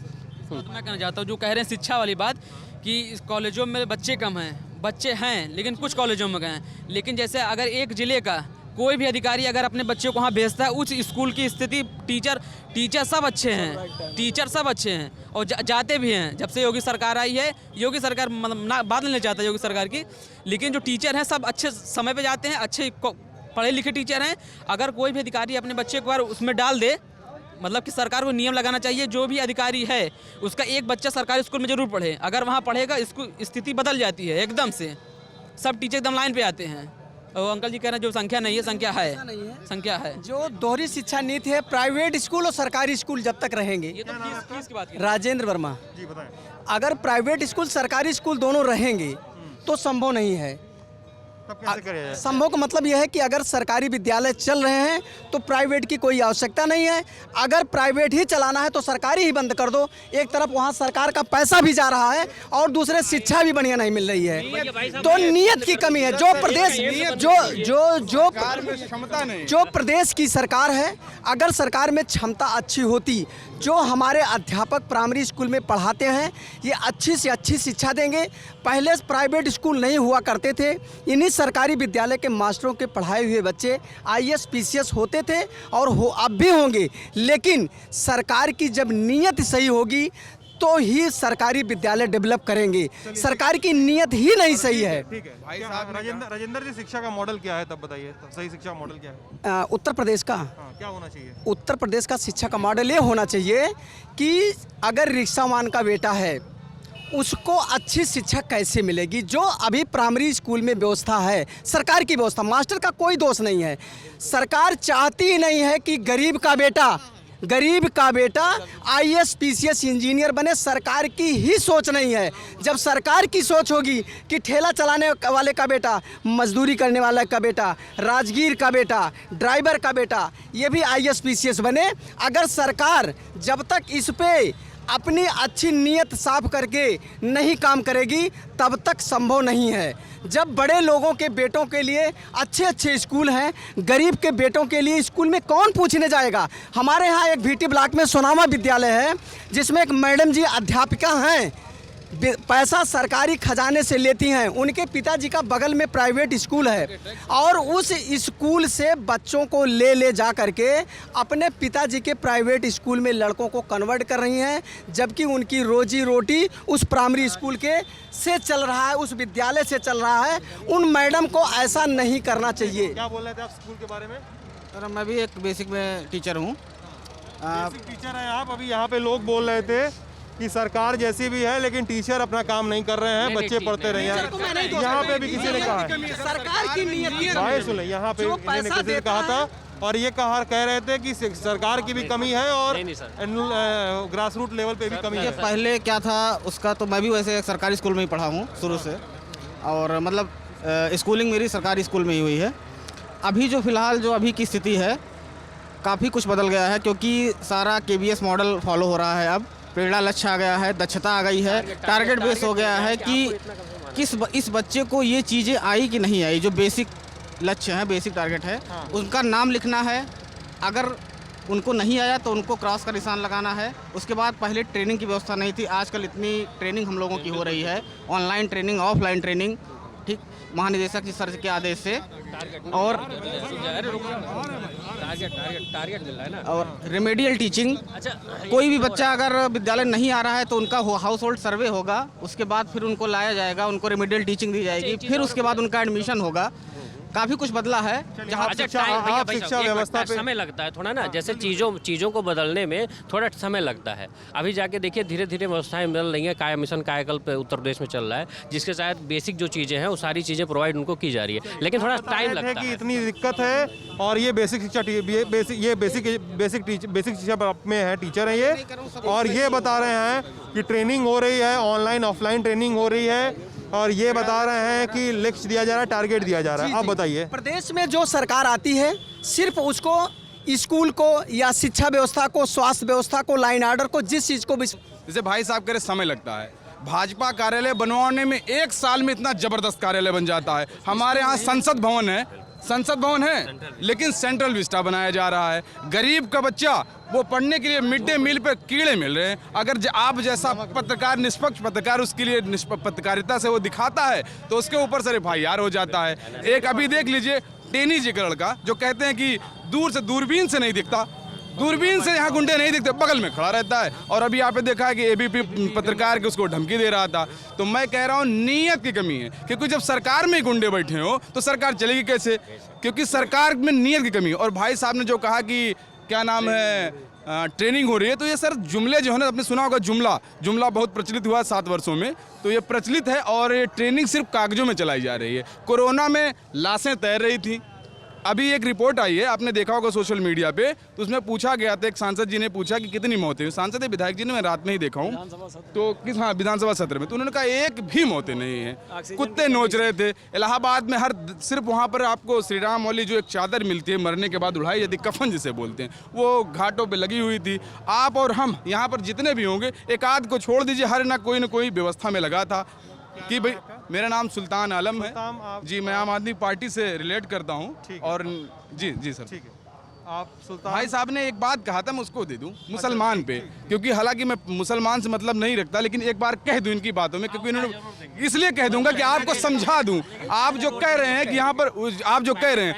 तो मैं कहना चाहता हूँ जो कह रहे हैं शिक्षा वाली बात कि इस कॉलेजों में बच्चे कम हैं, बच्चे हैं लेकिन कुछ कॉलेजों में गए हैं। लेकिन जैसे अगर एक ज़िले का कोई भी अधिकारी अगर अपने बच्चे को वहाँ भेजता है, उस स्कूल की स्थिति टीचर सब अच्छे हैं, टीचर सब अच्छे हैं और जाते भी हैं। जब से योगी सरकार आई है, योगी सरकार मतलब ना बात नहीं चाहता योगी सरकार की, लेकिन जो टीचर हैं सब अच्छे समय पे जाते हैं, अच्छे पढ़े लिखे टीचर हैं। अगर कोई भी अधिकारी अपने बच्चे को उसमें डाल दे, मतलब कि सरकार को नियम लगाना चाहिए, जो भी अधिकारी है उसका एक बच्चा सरकारी स्कूल में जरूर पढ़े। अगर वहाँ पढ़ेगा, इसको स्थिति बदल जाती है एकदम से, सब टीचर एकदम लाइन पे आते हैं। और अंकल जी कह रहे हैं जो संख्या नहीं है, संख्या है। जो दोहरी शिक्षा नीति है, प्राइवेट स्कूल और सरकारी स्कूल जब तक रहेंगे। ये तो फीस की बात है। राजेंद्र वर्मा जी बताएं। अगर प्राइवेट स्कूल सरकारी स्कूल दोनों रहेंगे तो संभव नहीं है। तब कैसे करें? संभव का मतलब यह है कि अगर सरकारी विद्यालय चल रहे हैं तो प्राइवेट की कोई आवश्यकता नहीं है। अगर प्राइवेट ही चलाना है तो सरकारी ही बंद कर दो। एक तरफ वहाँ सरकार का पैसा भी जा रहा है और दूसरे शिक्षा भी बढ़िया नहीं मिल रही है। तो नियत की कमी है। जो प्रदेश जो प्रदेश की सरकार है, अगर सरकार में क्षमता अच्छी होती, जो हमारे अध्यापक प्राइमरी स्कूल में पढ़ाते हैं ये अच्छी से अच्छी शिक्षा देंगे। पहले प्राइवेट स्कूल नहीं हुआ करते थे, इन्हीं सरकारी विद्यालय के मास्टरों के पढ़ाए हुए बच्चे IAS PCS होते थे और अब भी होंगे। लेकिन सरकार की जब नीयत सही होगी तो ही सरकारी विद्यालय डेवलप करेंगे। सरकार की नीयत ही नहीं सही है। ठीक है भाई साहब। राजेंद्र जी, शिक्षा का मॉडल क्या है तब बताइए, सही शिक्षा मॉडल क्या है? उत्तर प्रदेश का क्या होना चाहिए? उत्तर प्रदेश का शिक्षा का मॉडल ये होना चाहिए कि अगर रिक्शावान का बेटा है उसको अच्छी शिक्षा कैसे मिलेगी। जो अभी प्राइमरी स्कूल में व्यवस्था है, सरकार की व्यवस्था, मास्टर का कोई दोष नहीं है। सरकार चाहती ही नहीं है कि गरीब का बेटा IAS PCS इंजीनियर बने। सरकार की ही सोच नहीं है। जब सरकार की सोच होगी कि ठेला चलाने वाले का बेटा, मजदूरी करने वाला का बेटा, राजगीर का बेटा, ड्राइवर का बेटा, ये भी IAS PCS बने। अगर सरकार जब तक इस पे अपनी अच्छी नीयत साफ करके नहीं काम करेगी तब तक संभव नहीं है। जब बड़े लोगों के बेटों के लिए अच्छे अच्छे स्कूल हैं, गरीब के बेटों के लिए स्कूल में कौन पूछने जाएगा। हमारे यहाँ एक VT ब्लॉक में सोनामा विद्यालय है जिसमें एक मैडम जी अध्यापिका हैं, पैसा सरकारी खजाने से लेती हैं। उनके पिताजी का बगल में प्राइवेट स्कूल है और उस स्कूल से बच्चों को ले जा करके अपने पिताजी के प्राइवेट स्कूल में लड़कों को कन्वर्ट कर रही हैं, जबकि उनकी रोजी रोटी उस प्राइमरी स्कूल के से चल रहा है, उस विद्यालय से चल रहा है। उन मैडम को ऐसा नहीं करना चाहिए। क्या बोल रहे थे आप स्कूल के बारे में? सर मैं भी एक बेसिक में टीचर हूँ। बेसिक टीचर हैं आप। अभी यहाँ पे लोग बोल रहे थे कि सरकार जैसी भी है लेकिन टीचर अपना काम नहीं कर रहे हैं, बच्चे पढ़ते रहे हैं। यहाँ पे भी किसी ने कहा है सरकार की नीयत भाई सुन, यहाँ पे किसी ने कहा था और ये कह रहे थे कि सरकार की भी कमी है और ग्रास रूट लेवल पे भी कमी है। पहले क्या था उसका, तो मैं भी वैसे एक सरकारी स्कूल में ही पढ़ा हूँ शुरू से, और मतलब स्कूलिंग मेरी सरकारी स्कूल में ही हुई है। अभी जो फ़िलहाल जो अभी की स्थिति है काफ़ी कुछ बदल गया है, क्योंकि सारा KBS मॉडल फॉलो हो रहा है। अब प्रेरणा लक्ष्य आ गया है, दक्षता आ गई है, टारगेट बेस हो गया है कि इस बच्चे को ये चीज़ें आई कि नहीं आई। जो बेसिक लक्ष्य है, बेसिक टारगेट है, उनका नाम लिखना है। अगर उनको नहीं आया तो उनको क्रॉस का निशान लगाना है। उसके बाद पहले ट्रेनिंग की व्यवस्था नहीं थी, आजकल इतनी ट्रेनिंग हम लोगों की हो रही है, ऑनलाइन ट्रेनिंग, ऑफलाइन ट्रेनिंग, ठीक, महानिदेशक जी सर के आदेश से। और रेमेडियल टीचिंग, कोई भी बच्चा अगर विद्यालय नहीं आ रहा है तो उनका हाउस होल्ड सर्वे होगा, उसके बाद फिर उनको लाया जाएगा, उनको रेमेडियल टीचिंग दी जाएगी, फिर उसके बाद उनका एडमिशन होगा। काफ़ी कुछ बदला है। जहाँ अच्छा, शिक्षा- टाइम- भैया, आप भाई शिक्षा साहब, एक व्यवस्था मिनट, पे- समय लगता है थोड़ा ना, जैसे चीज़ों को बदलने में थोड़ा समय लगता है। अभी जाके देखिए धीरे धीरे व्यवस्थाएं बदल रही हैं। काया मिशन कायाकल्प उत्तर प्रदेश में चल रहा है, जिसके साथ बेसिक जो चीज़ें हैं वो सारी चीज़ें प्रोवाइड उनको की जा रही है, लेकिन थोड़ा टाइम लगता कि है। इतनी दिक्कत है और ये बेसिक शिक्षा बेसिक शिक्षा में है, टीचर हैं ये, और ये बता रहे हैं कि ट्रेनिंग हो रही है, ऑनलाइन ऑफलाइन ट्रेनिंग हो रही है, और ये बता रहे हैं कि लक्ष्य दिया जा रहा है, टारगेट दिया जा रहा है। अब बताइए, प्रदेश में जो सरकार आती है सिर्फ उसको स्कूल को या शिक्षा व्यवस्था को, स्वास्थ्य व्यवस्था को, लाइन ऑर्डर को, जिस चीज़ को भी जैसे भाई साहब कह रहे समय लगता है। भाजपा कार्यालय बनवाने में 1 साल में इतना जबरदस्त कार्यालय बन जाता है। हमारे यहाँ संसद भवन है, लेकिन सेंट्रल विस्टा बनाया जा रहा है। गरीब का बच्चा वो पढ़ने के लिए मिड डे मील पे कीड़े मिल रहे हैं। अगर आप जैसा पत्रकार, निष्पक्ष पत्रकार उसके लिए पत्रकारिता से वो दिखाता है तो उसके ऊपर से FIR हो जाता है। एक अभी देख लीजिए टेनी जी का लड़का जो कहते हैं कि दूर से दूरबीन से नहीं दिखता, दूरबीन से यहाँ गुंडे नहीं दिखते, बगल में खड़ा रहता है। और अभी यहाँ पे देखा है कि ABP पत्रकार के उसको धमकी दे रहा था। तो मैं कह रहा हूँ नीयत की कमी है, क्योंकि जब सरकार में गुंडे बैठे हो तो सरकार चलेगी कैसे, क्योंकि सरकार में नीयत की कमी है। और भाई साहब ने जो कहा कि क्या नाम है ट्रेनिंग हो रही है, तो ये सर जुमले जो है ना, आपने सुना होगा जुमला बहुत प्रचलित हुआ 7 वर्षों में, तो ये प्रचलित है और ये ट्रेनिंग सिर्फ कागजों में चलाई जा रही है। कोरोना में लाशें तैर रही थी। अभी एक रिपोर्ट आई है, आपने देखा होगा सोशल मीडिया पे, तो उसमें पूछा गया था, एक सांसद जी ने पूछा कि कितनी मौतें हुई। सांसद विधायक जी ने, मैं रात में ही देखा हूँ, तो विधानसभा सत्र में, तो उन्होंने कहा एक भी मौतें नहीं है। कुत्ते नोच रहे थे। इलाहाबाद में सिर्फ वहाँ पर आपको श्री राम वाली जो एक चादर मिलती है मरने के बाद उड़ाई जाती, कफन जिसे बोलते हैं, वो घाटों पर लगी हुई थी। आप और हम यहाँ पर जितने भी होंगे, एक आध को छोड़ दीजिए, हर ना कोई व्यवस्था में लगा था कि भाई। मेरा नाम सुल्तान आलम है जी, मैं आम आदमी पार्टी से रिलेट करता हूँ। और जी सर, ठीक है। आप सुल्तान भाई साहब ने एक बात कहा था, मैं उसको दे दूं मुसलमान पे, क्योंकि हालांकि मैं मुसलमान से मतलब नहीं रखता, लेकिन एक बार कह दूं इनकी बातों में, क्योंकि इन्होंने, इसलिए कह दूंगा कि आपको समझा दूं। आप जो कह रहे हैं कि यहाँ पर, आप जो कह रहे हैं,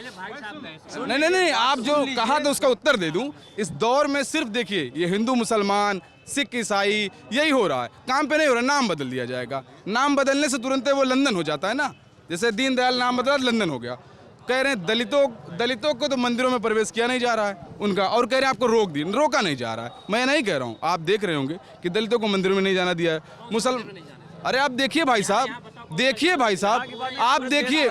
नहीं, आप जो कहा तो उसका उत्तर दे दूं। इस दौर में सिर्फ देखिए, ये हिंदू मुसलमान, सिख ईसाई, यही हो रहा है। काम पे नहीं हो रहा, नाम बदल दिया जाएगा। नाम बदलने से तुरंत वो लंदन हो जाता है ना, जैसे दीनदयाल नाम बदला लंदन हो गया। कह रहे हैं दलितों को तो मंदिरों में प्रवेश किया नहीं जा रहा है उनका, और कह रहे हैं आपको रोका नहीं जा रहा है। मैं नहीं कह रहा हूँ, आप देख रहे होंगे कि दलितों को मंदिरों में नहीं जाना दिया है। अरे आप देखिए भाई साहब, आप देखिए,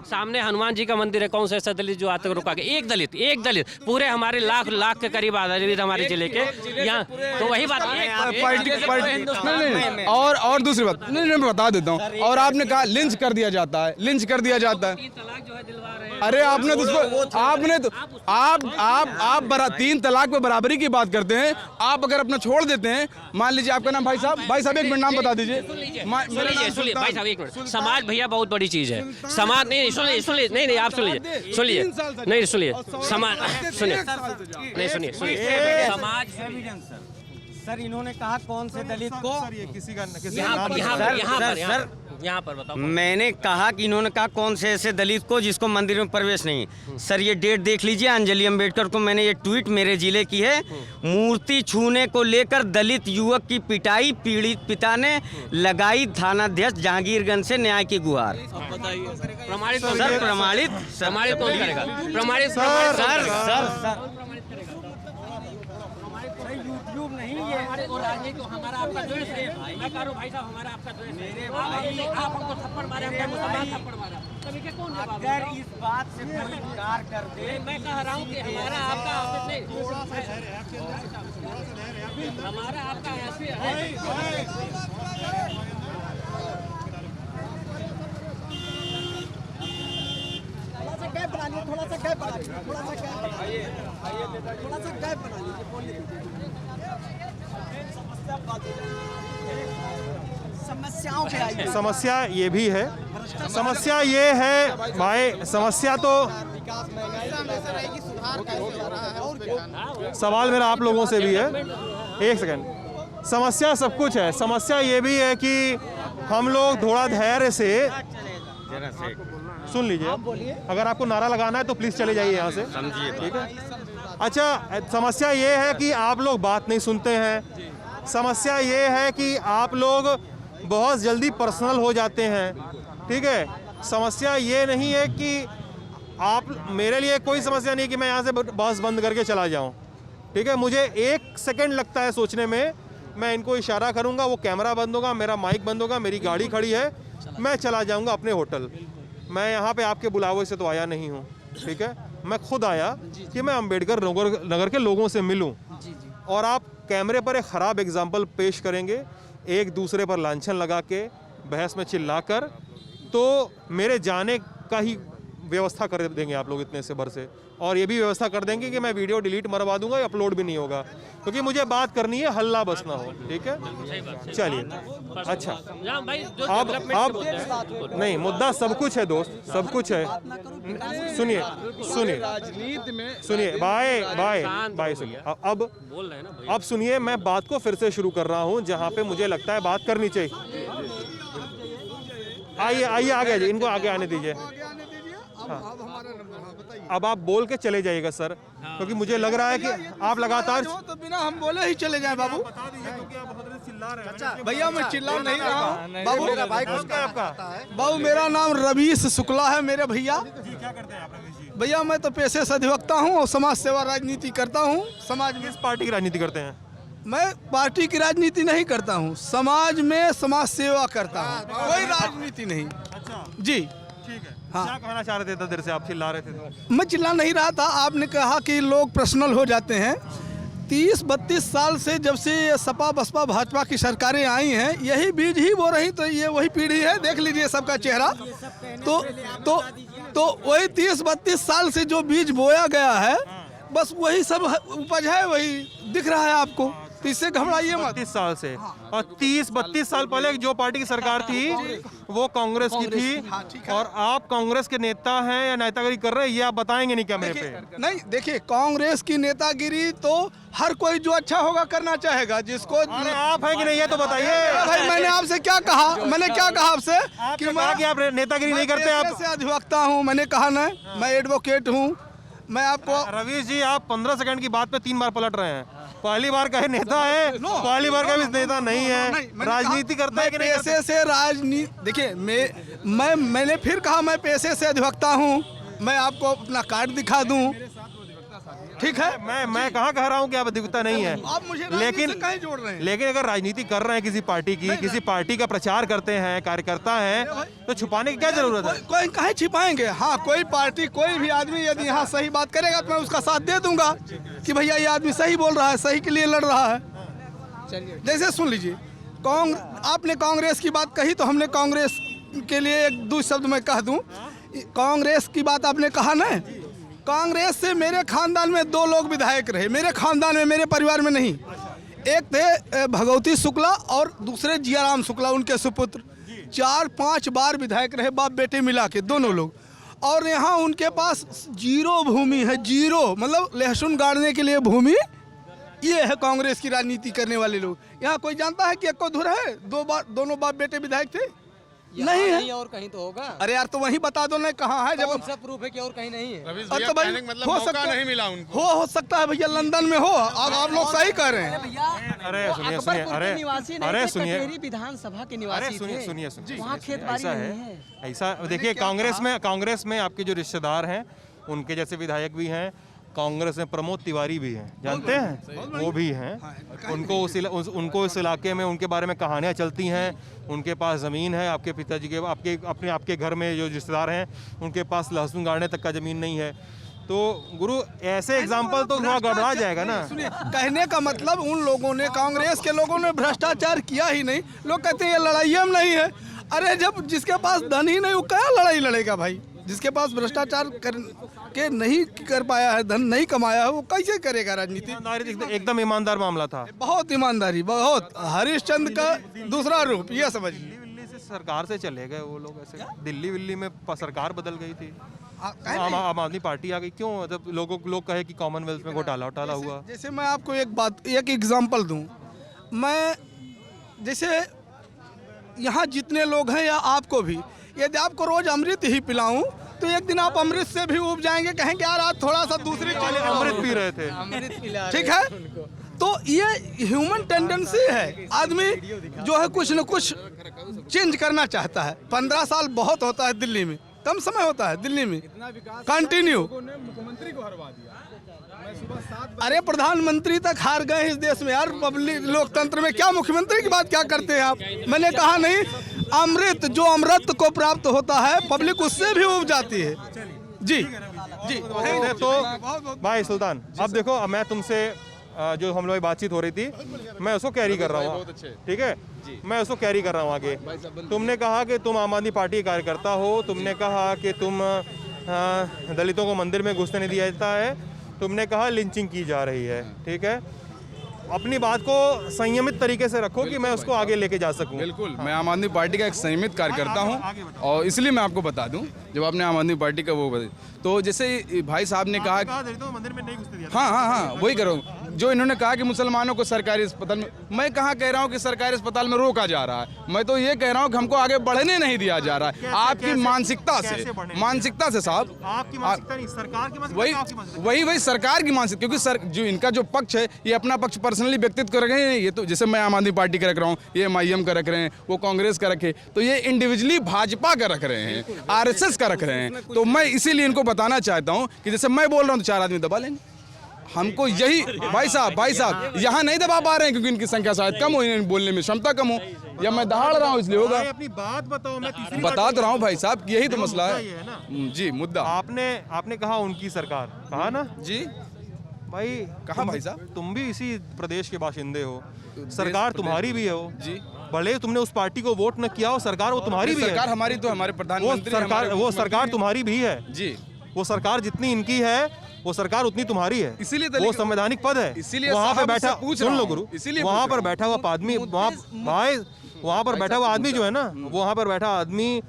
सामने हनुमान जी का मंदिर है, कौन सा ऐसा दलित जो आते रुका के, एक दलित पूरे हमारे लाख के करीब आबादी हमारे जिले के यहाँ, तो वही बात। और दूसरी बात नहीं, मैं बता देता हूँ। और आपने कहा लिंच कर दिया जाता है। अरे आपने तो आप 3 तलाक पे बराबरी की बात करते हैं। आप अगर अपना छोड़ देते हैं, मान लीजिए आपका नाम भाई साहब 1 मिनट नाम बता दीजिए। सुनिए भाई साहब 1 मिनट, समाज भैया बहुत बड़ी चीज है। समाज नहीं, सुनिए नहीं, आप सुनिए नहीं, सुनिए समाज, सुनिए समाज। सर इन्होंने कहा कौन से दलित को, यहाँ पर बताओ। मैंने कहा कि इन्होंने कहा कौन से ऐसे दलित को जिसको मंदिर में प्रवेश नहीं। सर ये डेट देख लीजिए, अंजलि अंबेडकर को मैंने ये ट्वीट मेरे जिले की है, मूर्ति छूने को लेकर दलित युवक की पिटाई, पीड़ित पिता ने लगाई थानाध्यक्ष जहांगीरगंज से न्याय की गुहार। प्रमाणित सर प्रमाणित कौन करेगा? प्रमाणित सर यूट्यूब नहीं है राजनीति, तो हमारा आपका द्वेष है। मैं कह रहा हूँ भाई साहब, हमारा आपका द्वेष है। आप हमको थप्पड़ मारे, हम मुसलमान थप्पड़ मारा, तभी के कौन जवाब? अगर इस बात से कोई इनकार कर दे, मैं कह रहा हूँ कि हमारा आपका हमारा आपका ऐसे है। थोड़ा सा गैप बना लीजिए। समस्याओं पे आइए। समस्या ये भी है, समस्या ये है भाई, समस्या तो सवाल मेरा आप लोगों से भी है, 1 सेकंड। समस्या सब कुछ है, समस्या ये भी है कि हम लोग थोड़ा धैर्य से, सुन लीजिए, अगर आपको नारा लगाना है तो प्लीज चले जाइए यहाँ से, समझिए, ठीक है। अच्छा, समस्या ये है कि आप लोग बात नहीं सुनते हैं। समस्या ये है कि आप लोग बहुत जल्दी पर्सनल हो जाते हैं, ठीक है। समस्या ये नहीं है कि आप मेरे लिए कोई समस्या नहीं कि मैं यहाँ से बस बंद करके चला जाऊँ, ठीक है। मुझे 1 सेकंड लगता है सोचने में, मैं इनको इशारा करूँगा, वो कैमरा बंद होगा, मेरा माइक बंद होगा, मेरी गाड़ी खड़ी है, मैं चला जाऊँगा अपने होटल। मैं यहाँ पे आपके बुलावे से तो आया नहीं हूँ, ठीक है। मैं खुद आया कि मैं अम्बेडकर नगर के लोगों से मिलूँ, और आप कैमरे पर एक ख़राब एग्जाम्पल पेश करेंगे, एक दूसरे पर लांछन लगा के, बहस में चिल्लाकर, तो मेरे जाने का ही व्यवस्था कर देंगे आप लोग इतने से भर से, और ये भी व्यवस्था कर देंगे कि मैं वीडियो डिलीट मरवा दूंगा, या अपलोड भी नहीं होगा, क्योंकि मुझे बात करनी है, हल्ला बस ना हो, ठीक है। चलिए, अच्छा, अब नहीं, मुद्दा सब कुछ है दोस्त, सब कुछ है। सुनिए सुनिए सुनिए भाई सुनिए, अब सुनिए, मैं बात को फिर से शुरू कर रहा हूँ जहाँ पे मुझे लगता है बात करनी चाहिए। आइए आगे आइए, इनको आगे आने दीजिए। अब आप बोल के चले जाइएगा सर, क्योंकि मुझे लग रहा है कि आप लगातार तो बिना हम बोले ही चले जाएं बाबू। बता दीजिए, क्योंकि आप बहुत चिल्ला रहे हैं। भैया मैं चिल्ला नहीं रहा हूँ बाबू। मेरा भाई कौन है आपका? बाबू मेरा नाम रवीश शुक्ला है मेरे भैया। जी, क्या करते हैं आप रवीश जी? भैया मैं तो पेशे से अधिवक्ता हूँ और समाज सेवा राजनीति करता हूँ। समाज में किस पार्टी की राजनीति करते हैं? मैं पार्टी की राजनीति नहीं करता हूँ, समाज में समाज सेवा करता हूँ, कोई राजनीति नहीं। अच्छा जी ठीक है, क्या कहना चाह रहे थे? इतना देर से आप चिल्ला रहे थे तो। मैं चिल्ला नहीं रहा था, आपने कहा कि लोग पर्सनल हो जाते हैं। 30-32 साल से जब से ये सपा बसपा भाजपा की सरकारें आई हैं, यही बीज ही बो रही, तो ये वही पीढ़ी है, देख लीजिए सबका चेहरा। तो वही 30-32 साल से जो बीज बोया गया है, बस वही सब उपज है, वही दिख रहा है आपको, तो इससे घबराइए मत। 32 साल से, और 30-32 साल पहले जो पार्टी की सरकार थी वो कांग्रेस की थी, और आप कांग्रेस के नेता हैं या नेतागिरी कर रहे हैं, ये आप बताएंगे नहीं कैमरे पे? नहीं देखिए, कांग्रेस की नेतागिरी तो हर कोई जो अच्छा होगा करना चाहेगा, जिसको। अरे आप हैं कि नहीं ये तो बताइए भाई, मैंने आपसे क्या कहा? मैंने क्या कहा आपसे कि आप नेतागिरी नहीं करते? आप से अधिवक्ता हूँ, मैंने कहा ना, मैं एडवोकेट हूँ। मैं आपको रवीश जी, आप 15 सेकंड की बात पे 3 बार पलट रहे हैं। पहली बार कहे नेता है, पहली बार कहे नेता नहीं है, राजनीति करता है कि नहीं? पैसे से राजनीति, देखिए मैंने फिर कहा मैं पैसे से अधिवक्ता हूँ, मैं आपको अपना कार्ड दिखा दूँ, ठीक है। मैं कहाँ कह रहा हूँ कि आप अधिवक्ता नहीं है, आप मुझे कहीं जोड़ रहे हैं। लेकिन अगर राजनीति कर रहे हैं किसी पार्टी की, किसी पार्टी का प्रचार करते हैं, कार्यकर्ता हैं, तो छुपाने की क्या जरूरत है? कोई कहीं छिपाएंगे? हाँ, कोई पार्टी, कोई भी आदमी यदि यहाँ सही बात करेगा तो मैं उसका साथ दे दूंगा कि भैया ये आदमी सही बोल रहा है, सही के लिए लड़ रहा है। जैसे सुन लीजिए, आपने कांग्रेस की बात कही, तो हमने कांग्रेस के लिए 1-2 शब्द मैं कह दूं। कांग्रेस की बात आपने कहा ना, कांग्रेस से मेरे खानदान में 2 लोग विधायक रहे, मेरे खानदान में, मेरे परिवार में नहीं। एक थे भगवती शुक्ला और दूसरे जियाराम शुक्ला, उनके सुपुत्र। 4-5 बार विधायक रहे, बाप बेटे मिला के दोनों लोग। और यहाँ उनके पास 0 भूमि है, 0 मतलब लहसुन गाड़ने के लिए भूमि। ये है कांग्रेस की राजनीति करने वाले लोग। यहाँ कोई जानता है कि एक को धुर है? दोनों बाप बेटे विधायक थे? नहीं है। और कहीं तो होगा। अरे यार, तो वहीं बता दो ना कहाँ है, जब सब प्रूफ है कि और कहीं नहीं है। तो भाई हो सकता नहीं मिला उनको, हो सकता है भैया लंदन में हो। अब आप लोग सही कह रहे हैं। अरे सुनिए, अरे सुनिए, विधानसभा के अरे निवासी सुनिए, वहाँ खेत बाड़ी ऐसा नहीं है, ऐसा देखिए, कांग्रेस में आपके जो रिश्तेदार हैं, उनके जैसे विधायक भी हैं। कांग्रेस में प्रमोद तिवारी भी हैं, जानते हैं? वो भी हैं। उनको इस इलाके में उनके बारे में कहानियाँ चलती हैं। उनके पास ज़मीन है, आपके पिताजी के आपके घर में जो रिश्तेदार हैं, उनके पास लहसुन गाड़ने तक का ज़मीन नहीं है। तो गुरु, ऐसे एग्जाम्पल तो थोड़ा गड़बड़ा जाएगा ना। सुनिए, कहने का मतलब उन लोगों ने, कांग्रेस के लोगों ने भ्रष्टाचार किया ही नहीं। लोग कहते हैं ये लड़ाई हम नहीं है। अरे जब जिसके पास धन ही नहीं, वो क्या लड़ाई लड़ेगा भाई? जिसके पास भ्रष्टाचार के नहीं कर पाया है, धन नहीं कमाया है, वो कैसे करेगा राजनीति? एकदम ईमानदार मामला था, बहुत ईमानदारी, बहुत हरिश्चंद्र का दूसरा रूप, ये समझिए। दिल्ली से सरकार से चले गए वो लोग, ऐसे दिल्ली में सरकार बदल गई थी, आम आदमी पार्टी आ गई। क्यों? जब लोग कहे कि कॉमनवेल्थ में घोटाला हुआ। जैसे मैं आपको एक एग्जांपल दूं, मैं जैसे यहाँ जितने लोग हैं, या आपको भी, यदि आपको रोज अमृत ही पिलाऊं, तो एक दिन आप अमृत से भी उब जाएंगे, कहेंगे यार आज थोड़ा सा दूसरी चीज। अमृत पी रहे थे, ठीक है। तो ये ह्यूमन टेंडेंसी है, आदमी जो है कुछ न कुछ चेंज करना चाहता है। 15 साल बहुत होता है दिल्ली में, कम समय होता है दिल्ली में कंटिन्यू। मुख्यमंत्री को हरवा दिया। मैं सुबह 7 अरे प्रधानमंत्री तक हार गए इस देश में यार। पब्लिक लोकतंत्र में क्या मुख्यमंत्री की बात क्या करते हैं आप? मैंने कहा नहीं, अमृत जो अमृत को प्राप्त होता है पब्लिक उससे भी उब जाती है। जी जी। तो भाई सुल्तान, अब देखो, अब मैं तुमसे जो हम लोग बातचीत हो रही थी, मैं उसको कैरी कर रहा हूँ, ठीक है, मैं उसको कैरी कर रहा हूँ आगे। तुमने कहा कि तुम आम आदमी पार्टी के कार्यकर्ता हो, तुमने कहा कि तुम दलितों को मंदिर में घुसने नहीं दिया जाता है, तुमने कहा लिंचिंग की जा रही है, ठीक है। अपनी बात को संयमित तरीके से रखो कि मैं उसको आगे लेके जा सकूं। बिल्कुल, मैं आम आदमी पार्टी का एक संयमित कार्यकर्ता हूं, और इसलिए मैं आपको बता दूं, जब आपने आम आदमी पार्टी का वो तो जैसे भाई साहब ने कहा दलितों को मंदिर में नहीं घुसने दिया। हाँ, वही करो। जो इन्होंने कहा कि मुसलमानों को सरकारी अस्पताल में, मैं कहाँ कह रहा हूँ कि सरकारी अस्पताल में रोका जा रहा है, मैं तो ये कह रहा हूँ कि हमको आगे बढ़ने नहीं दिया जा रहा है। आपकी मानसिकता से साहब, आपकी मानसिकता नहीं, सरकार की मानसिकता, आपकी मानसिकता। वही सरकार की मानसिकता, क्योंकि जो इनका जो पक्ष है ये अपना पक्ष पर्सनली व्यक्तित्व कर रहे हैं। ये तो जैसे मैं आम आदमी पार्टी का रख रहा हूँ, ये MIM का रख रहे हैं, वो कांग्रेस का रखे, तो ये इंडिविजुअली भाजपा का रख रहे हैं, RSS का रख रहे हैं। तो मैं इसीलिए इनको बताना चाहता हूँ कि जैसे मैं बोल रहा हूँ तो 4 आदमी दबा लेंगे। हमको यही भाई साहब यहाँ नहीं दबा पा रहे हैं क्योंकि इनकी संख्या शायद कम हो, इन्हें बोलने में क्षमता कम हो, या मैं दहाड़ रहा हूँ इसलिए होगा। अपनी बात बताओ, मैं तीसरी बता तो रहा हूँ भाई साहब, यही तो मसला है जी। मुद्दा आपने कहा उनकी सरकार, कहा ना जी भाई, कहा भाई साहब, तुम भी इसी प्रदेश के बाशिंदे हो, सरकार तुम्हारी भी है, हो जी, भले तुमने उस पार्टी को वोट न किया हो, सरकार वो तुम्हारी भी है। सरकार हमारी तो हमारे प्रधानमंत्री, वो सरकार तुम्हारी भी है जी। वो सरकार जितनी इनकी है, वो सरकार उतनी तुम्हारी है, इसीलिए वो संवैधानिक पद है। इसीलिए वहाँ पे बैठा, सुन लो गुरु, वहाँ पर बैठा हुआ आदमी, वहाँ पर बैठा हुआ आदमी जो है ना, वहाँ पर बैठा आदमी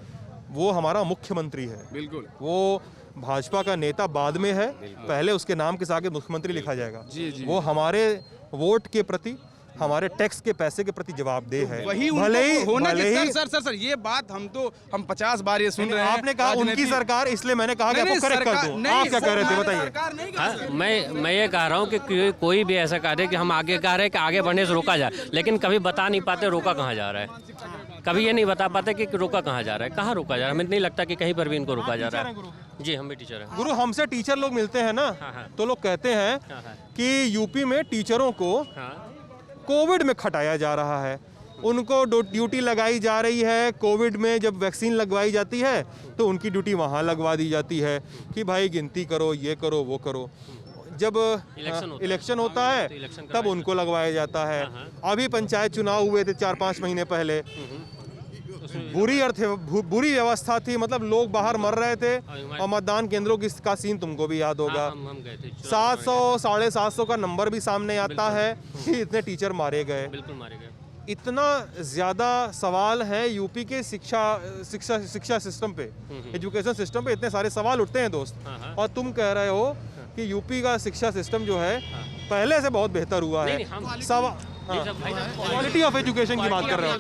वो हमारा मुख्यमंत्री है। बिल्कुल, वो भाजपा का नेता बाद में है, पहले उसके नाम के आगे मुख्यमंत्री लिखा जाएगा। वो हमारे वोट के प्रति, हमारे टैक्स के पैसे के प्रति जवाबदेह है। वही भले ही सर ये बात हम 50 बार ये सुन रहे हैं। आपने कहा उनकी सरकार, इसलिए मैंने कहा कि आपको करेक्ट कर दूं। आप क्या कह रहे थे बताइए। मैं ये कह रहा हूँ कि कोई भी ऐसा कह रहे कि हम आगे कह रहे हैं कि आगे बढ़ने से रोका जाए, लेकिन कभी बता नहीं पाते रोका कहाँ जा रहा है। कभी ये नहीं बता पाते कि रोका कहाँ जा रहा है, कहाँ रोका जा रहा है। हमें नहीं लगता कि कहीं पर भी इनको रोका जा रहा है। जी, हम भी टीचर हैं गुरु। हमसे टीचर लोग मिलते हैं ना, तो लोग कहते हैं कि यूपी में टीचरों को कोविड में खटाया जा रहा है, उनको ड्यूटी लगाई जा रही है। कोविड में जब वैक्सीन लगवाई जाती है तो उनकी ड्यूटी वहाँ लगवा दी जाती है कि भाई गिनती करो, ये करो, वो करो। जब इलेक्शन होता है तब उनको लगवाया जाता है। अभी पंचायत चुनाव हुए थे 4-5 महीने पहले, बुरी व्यवस्था थी, मतलब लोग बाहर मर रहे थे, और मतदान केंद्रों का सीन तुमको भी याद होगा। 700-750 का नंबर भी सामने आता है कि इतने टीचर मारे गए। बिल्कुल मारे गए। इतना ज़्यादा सवाल है यूपी के शिक्षा सिस्टम पे, एजुकेशन सिस्टम पे इतने सारे सवाल उठते हैं दोस्त, और तुम कह रहे हो कि यूपी का शिक्षा सिस्टम जो है पहले से बहुत बेहतर हुआ है। क्वालिटी ऑफ एजुकेशन की बात कर रहे हो,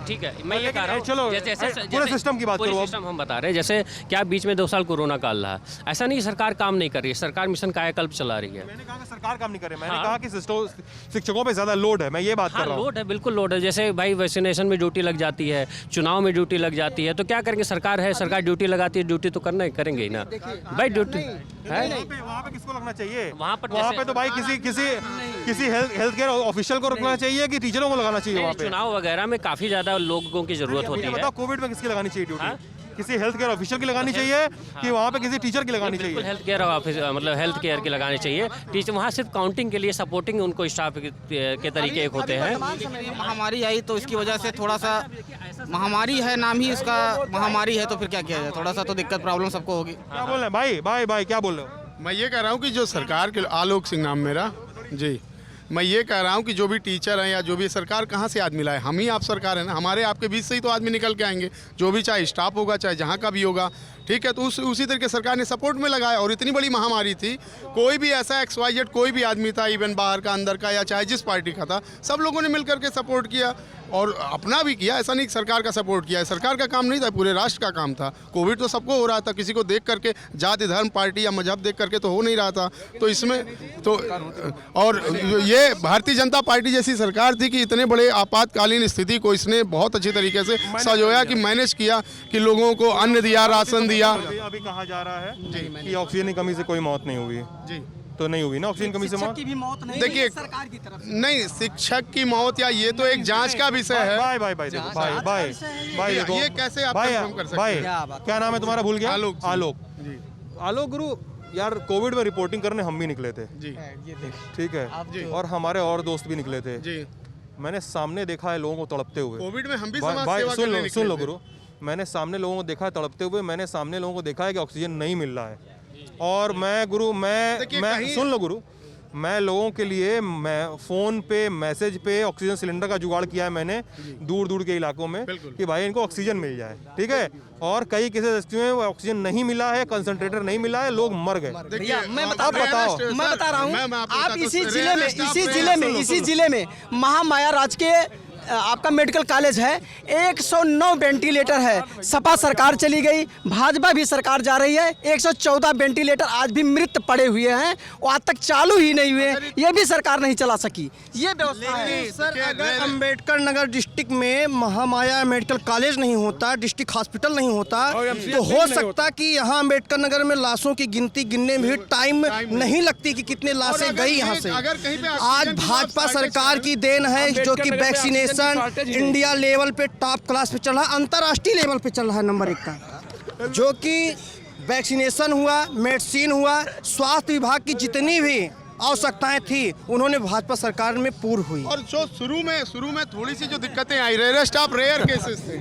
ठीक है। मैं ये कह रहा हूँ, चलो पूरे सिस्टम की बात करो। सिस्टम हम बता रहे हैं, जैसे क्या बीच में 2 साल कोरोना काल रहा, ऐसा नहीं सरकार काम नहीं कर रही है, सरकार मिशन कायाकल्प चला रही है। मैंने कहा कि सरकार काम नहीं कर रही, मैंने कहा कि शिक्षकों पे ज्यादा लोड है, मैं ये बात कर रहा हूँ। लोड है, बिल्कुल लोड है। जैसे भाई वैक्सीनेशन में ड्यूटी लग जाती है, चुनाव में ड्यूटी लग जाती है, तो क्या करेंगे? सरकार है, सरकार ड्यूटी लगाती है, ड्यूटी तो करना करेंगे ही ना भाई। ड्यूटी है वहाँ पे किसको लगना चाहिए? वहाँ पे तो भाई किसी हेल्थ केयर ऑफिशियल को रखना चाहिए कि टीचरों को लगाना चाहिए? वहाँ पे चुनाव वगैरह में काफी ज्यादा लोगों की जरूरत होती है। बताओ, कोविड में किसकी लगानी चाहिए ड्यूटी? किसी हेल्थ केयर ऑफिशियल की लगानी चाहिए कि वहाँ पे किसी टीचर की लगानी चाहिए? हेल्थ केयर ऑफिस, मतलब हेल्थ केयर की लगानी चाहिए। टीचर वहाँ सिर्फ काउंटिंग के लिए, सपोर्टिंग उनको स्टाफ के तरीके एक होते हैं। महामारी आई तो इसकी वजह से थोड़ा सा, महामारी है नाम ही इसका महामारी है, तो फिर क्या किया जाए, थोड़ा सा तो दिक्कत प्रॉब्लम सबको होगी। क्या बोल रहे हैं भाई क्या बोल रहे हो? मैं ये कह रहा हूँ कि जो सरकार के, आलोक सिंह नाम मेरा जी, मैं ये कह रहा हूँ कि जो भी टीचर हैं या जो भी सरकार कहाँ से आदमी लाए? हम ही आप सरकार है ना, हमारे आपके बीच से ही तो आदमी निकल के आएंगे, जो भी चाहे स्टाफ होगा, चाहे जहाँ का भी होगा, ठीक है। तो उसी तरीके सरकार ने सपोर्ट में लगाया, और इतनी बड़ी महामारी थी, कोई भी ऐसा XYZ कोई भी आदमी था, इवन बाहर का, अंदर का, या चाहे जिस पार्टी का था, सब लोगों ने मिल करके सपोर्ट किया और अपना भी किया। ऐसा नहीं कि सरकार का सपोर्ट किया है, सरकार का काम नहीं था, पूरे राष्ट्र का काम था। कोविड तो सबको हो रहा था, किसी को देख करके, जाति धर्म पार्टी या मजहब देख करके तो हो नहीं रहा था। तो इसमें तो, और ये भारतीय जनता पार्टी जैसी सरकार थी कि इतने बड़े आपातकालीन स्थिति को इसने बहुत अच्छी तरीके से संजोया, कि मैनेज किया, कि लोगों को अन्न दिया, राशन दिया। अभी कहा जा रहा है कि ऑक्सीजन की कमी से कोई मौत नहीं हुई जी, तो नहीं हुई ना ऑक्सीजन कमी से मौत। की भी मौत नहीं देखिए, सरकार की तरफ नहीं शिक्षक की मौत या ये तो एक जांच का विषय है। भाई भाई भाई देखो भाई भाई भाई देखो ये कैसे आप भाई कंफर्म कर सकते भाई हैं? क्या नाम है तुम्हारा, भूल गया? आलोक जी। आलोक आलोक गुरु यार, कोविड में रिपोर्टिंग करने हम भी निकले थे, जी ठीक है, और हमारे और दोस्त भी निकले थे। जी, मैंने सामने देखा है लोगों को तड़पते हुए। कोविड में हम भी भाई समाज भाई, सेवा करने सुन लो निकले थे। गुरु, मैंने सामने लोगों को देखा है तड़पते हुए, मैंने सामने लोगों को देखा है कि ऑक्सीजन नहीं मिल रहा है। और मैं गुरु मैं सुन लो गुरु, मैं लोगों के लिए मैं फ़ोन पे मैसेज पे ऑक्सीजन सिलेंडर का जुगाड़ किया है मैंने दूर दूर के इलाकों में कि भाई इनको ऑक्सीजन मिल जाए, ठीक है। और कई केसेस में ऑक्सीजन नहीं मिला है, कंसंट्रेटर नहीं मिला है, लोग मर गए। भैया मैं बताओ मैं बता रहा हूँ, आप इसी जिले में सुनो। इसी जिले में महामाया राजकीय आपका मेडिकल कॉलेज है, 109 वेंटिलेटर है। सपा सरकार चली गई, भाजपा भी सरकार जा रही है, 114 वेंटिलेटर आज भी मृत पड़े हुए हैं, वो आज तक चालू ही नहीं हुए, ये भी सरकार नहीं चला सकी। ये व्यवस्था है। सर अगर अंबेडकर नगर डिस्ट्रिक्ट में महामाया मेडिकल कॉलेज नहीं होता, डिस्ट्रिक्ट हॉस्पिटल नहीं होता, तो हो सकता कि यहाँ अंबेडकर नगर में लाशों की गिनती गिनने में भी टाइम नहीं लगती कि कितने लाशें गई यहाँ से। आज भाजपा सरकार की देन है जो कि वैक्सीनेशन इंडिया लेवल पे टॉप क्लास पे चल रहा है, अंतर्राष्ट्रीय लेवल पे चल रहा है नंबर 1 का, जो कि वैक्सीनेशन हुआ, मेडिसिन हुआ, स्वास्थ्य विभाग की जितनी भी आवश्यकताएं थी उन्होंने भाजपा सरकार में पूर्ण हुई। और जो शुरू में थोड़ी सी जो दिक्कतें आई, रेयर स्टाफ रेयर केसेस थे।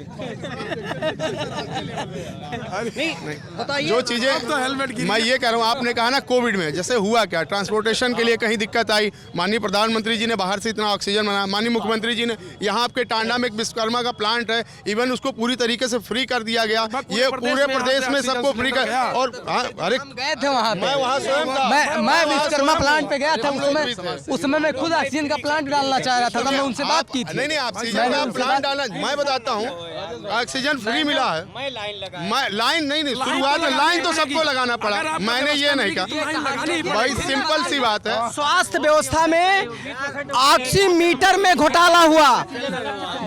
बताइए जो चीजें मैं ये कह रहा हूँ, आपने कहा ना कोविड में जैसे हुआ क्या, ट्रांसपोर्टेशन के लिए कहीं दिक्कत आई, माननीय प्रधानमंत्री जी ने बाहर से इतना ऑक्सीजन बनाया, माननीय मुख्यमंत्री जी ने यहाँ आपके टांडा में एक विश्वकर्मा का प्लांट है, इवन उसको पूरी तरीके से फ्री कर दिया गया। ये पूरे प्रदेश में सबको फ्री कर, और अरे गए थे वहाँ मैं वहाँ स्वयं था, मैं विश्वकर्मा प्लांट पे गया था, उसमें मैं खुद ऑक्सीजन का प्लांट डालना चाह रहा था, तब मैं उनसे बात की थी। नहीं ऑक्सीजन का प्लांट डालना, मैं बताता हूँ ऑक्सीजन फ्री मिला है। मैं लाइन नहीं शुरुआत में लाइन तो सबको लगाना पड़ा, मैंने ये नहीं कहा भाई, सिंपल सी बात है। स्वास्थ्य व्यवस्था में ऑक्सीमीटर में घोटाला हुआ,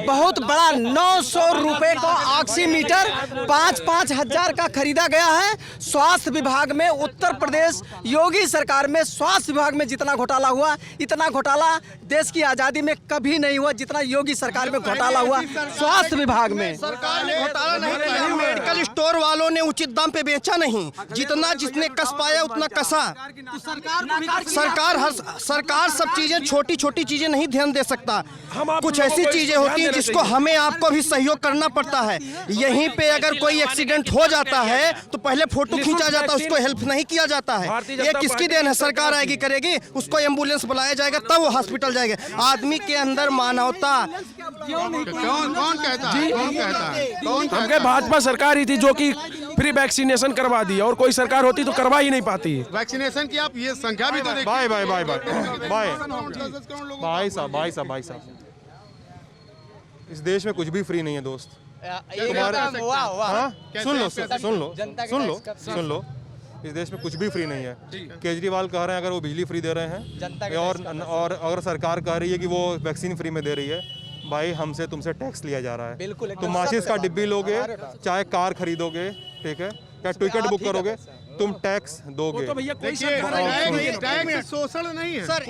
बहुत बड़ा 900 रुपए का ऑक्सीमीटर 5-5 हजार का खरीदा गया है। स्वास्थ्य विभाग में उत्तर प्रदेश योगी सरकार में स्वास्थ्य विभाग में जितना घोटाला हुआ, इतना घोटाला देश की आजादी में कभी नहीं हुआ जितना योगी सरकार में घोटाला हुआ स्वास्थ्य विभाग में। सरकार ने घोटाला नहीं किया, मेडिकल स्टोर वालों ने उचित दाम पे बेचा नहीं, जितना जिसने कस पाया उतना कसा। सरकार सब चीजें छोटी छोटी चीजें नहीं ध्यान दे सकता, कुछ ऐसी चीजें होती हैं जिसको हमें आपको भी सहयोग करना पड़ता है। यहीं पे अगर कोई एक्सीडेंट हो जाता है तो पहले फोटो खींचा जाता है, उसको हेल्प नहीं किया जाता है। ये किसकी देन है? सरकार आएगी करेगी, उसको एम्बुलेंस बुलाया जाएगा तब वो हॉस्पिटल जाएगा। आदमी के अंदर मानवता कौन कहता है? कौन कहता है? हमके भाजपा सरकार ही थी जो कि फ्री वैक्सीनेशन करवा दी, और कोई सरकार होती तो करवा ही नहीं पाती। वैक्सीनेशन की आप ये संख्या भी तो देखिए। भाई भाई भाई भाई भाई भाई साहब भाई साहब भाई साहब, इस देश में कुछ भी फ्री नहीं है दोस्त। तुम्हारे हाँ? सुन लो इस देश में कुछ भी फ्री नहीं है। केजरीवाल कह रहे हैं अगर वो बिजली फ्री दे रहे हैं, और अगर सरकार कह रही है कि वो वैक्सीन फ्री में दे रही है, भाई हमसे तुमसे टैक्स लिया जा रहा है। तुम माचिस का डिब्बी लोगे, चाहे कार खरीदोगे, ठीक है, क्या टिकट बुक करोगे, तुम टैक्स दोगे। टैक्स शोषण नहीं है सर,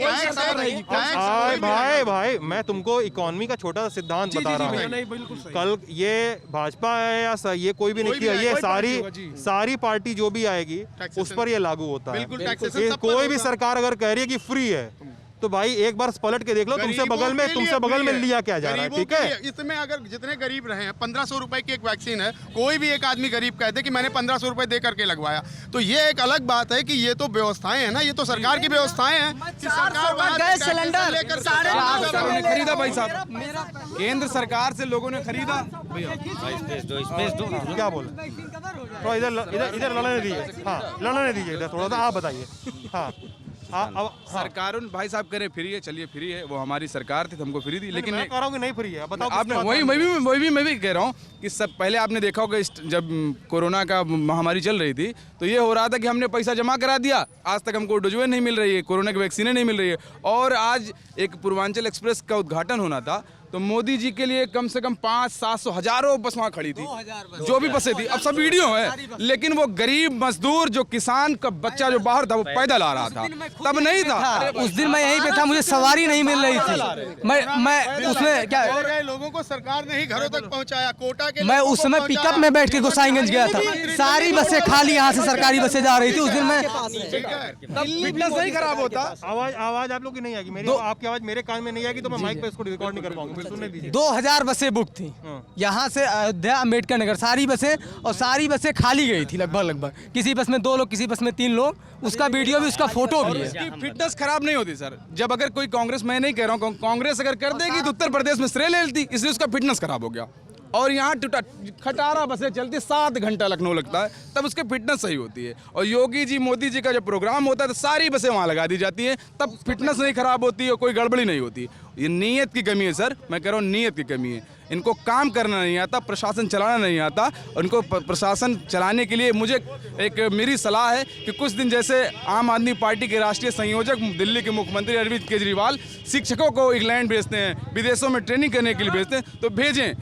भाई मैं तुमको इकोनॉमी का छोटा सा सिद्धांत बता रहा हूँ। कल ये भाजपा है या ये कोई भी नहीं, ये सारी पार्टी जो भी आएगी उस पर ये लागू होता है। कोई भी सरकार अगर कह रही है कि फ्री है तो भाई एक बार पलट के देख लो तुमसे बगल में लिया क्या जा रहा है, ठीक है। इसमें अगर जितने गरीब रहे हैं, 1500 रुपए की एक वैक्सीन है, कोई भी एक आदमी गरीब कहते कि मैंने 1500 रुपए दे करके लगवाया, तो ये एक अलग बात है कि ये तो व्यवस्थाएं हैं ना, ये तो सरकार की व्यवस्थाएं हैं। गैस सिलेंडर खरीदा भाई साहब, केंद्र सरकार से लोगों ने खरीदा। क्या बोले तो इधर लड़ने दीजिए, हाँ लड़ने दीजिए इधर थोड़ा सा, आप बताइए। हाँ सरकार भाई साहब कह रहे फ्री है, चलिए फ्री है, वो हमारी सरकार थी तो हमको फ्री दी, लेकिन मैं कह रहा हूँ कि नहीं फ्री है। बताओ आपने मैं भी कह रहा हूँ कि सब पहले आपने देखा होगा जब कोरोना का महामारी चल रही थी तो ये हो रहा था कि हमने पैसा जमा करा दिया, आज तक हमको डोजवे नहीं मिल रही है, कोरोना की वैक्सीनें नहीं मिल रही है। और आज एक पूर्वांचल एक्सप्रेस का उद्घाटन होना था तो तो मोदी जी के लिए कम से कम 500-700 हजारों बस वहाँ खड़ी थी, जो भी बसें थी, अब सब वीडियो है। लेकिन वो गरीब मजदूर जो किसान का बच्चा जो बाहर था वो पैदल आ रहा था, तब नहीं था। उस दिन मैं यहीं पे था, मुझे सवारी नहीं मिल रही थी। मैं उसमें क्या लोगों को सरकार ने ही घरों तक पहुंचाया, कोटा के मैं उस समय पिकअप में बैठ के गोसाईगंज गया था, सारी बसें खाली यहाँ से सरकारी बसें जा रही थी। उस दिन मैं फिटनेस नहीं खराब होता। आवाज आप लोग की नहीं आएगी, मेरी आपकी आवाज मेरे कान में नहीं आएगी तो मैं माइक पे इसको रिकॉर्ड नहीं कर पाऊंगा। सुनने दीजिए। 2000 बसें बुक थी यहाँ से अयोध्या अम्बेडकर नगर, सारी बसें, और सारी बसें खाली गई थी लगभग। किसी बस में 2 लोग, किसी बस में 3 लोग, उसका वीडियो भी, उसका फोटो भी है। फिटनेस खराब नहीं होती सर। जब अगर कोई कांग्रेस, मैं नहीं कह रहा हूँ, कांग्रेस अगर कर देगी तो उत्तर प्रदेश में श्रेय ले लेती, इसलिए उसका फिटनेस खराब हो गया। और यहाँ खटारा बसें चलती, 7 घंटा लखनऊ लगता है, तब उसकी फिटनेस सही होती है। और योगी जी, मोदी जी का जब प्रोग्राम होता है तो सारी बसें वहाँ लगा दी जाती हैं, तब फिटनेस नहीं खराब होती और कोई गड़बड़ी नहीं होती। ये नीयत की कमी है सर, मैं कह रहा हूँ नीयत की कमी है। इनको काम करना नहीं आता, प्रशासन चलाना नहीं आता। उनको प्रशासन चलाने के लिए मेरी सलाह है कि कुछ दिन जैसे आम आदमी पार्टी के राष्ट्रीय संयोजक दिल्ली के मुख्यमंत्री अरविंद केजरीवाल शिक्षकों को इंग्लैंड भेजते हैं, विदेशों में ट्रेनिंग करने के लिए भेजते हैं, तो भेजें।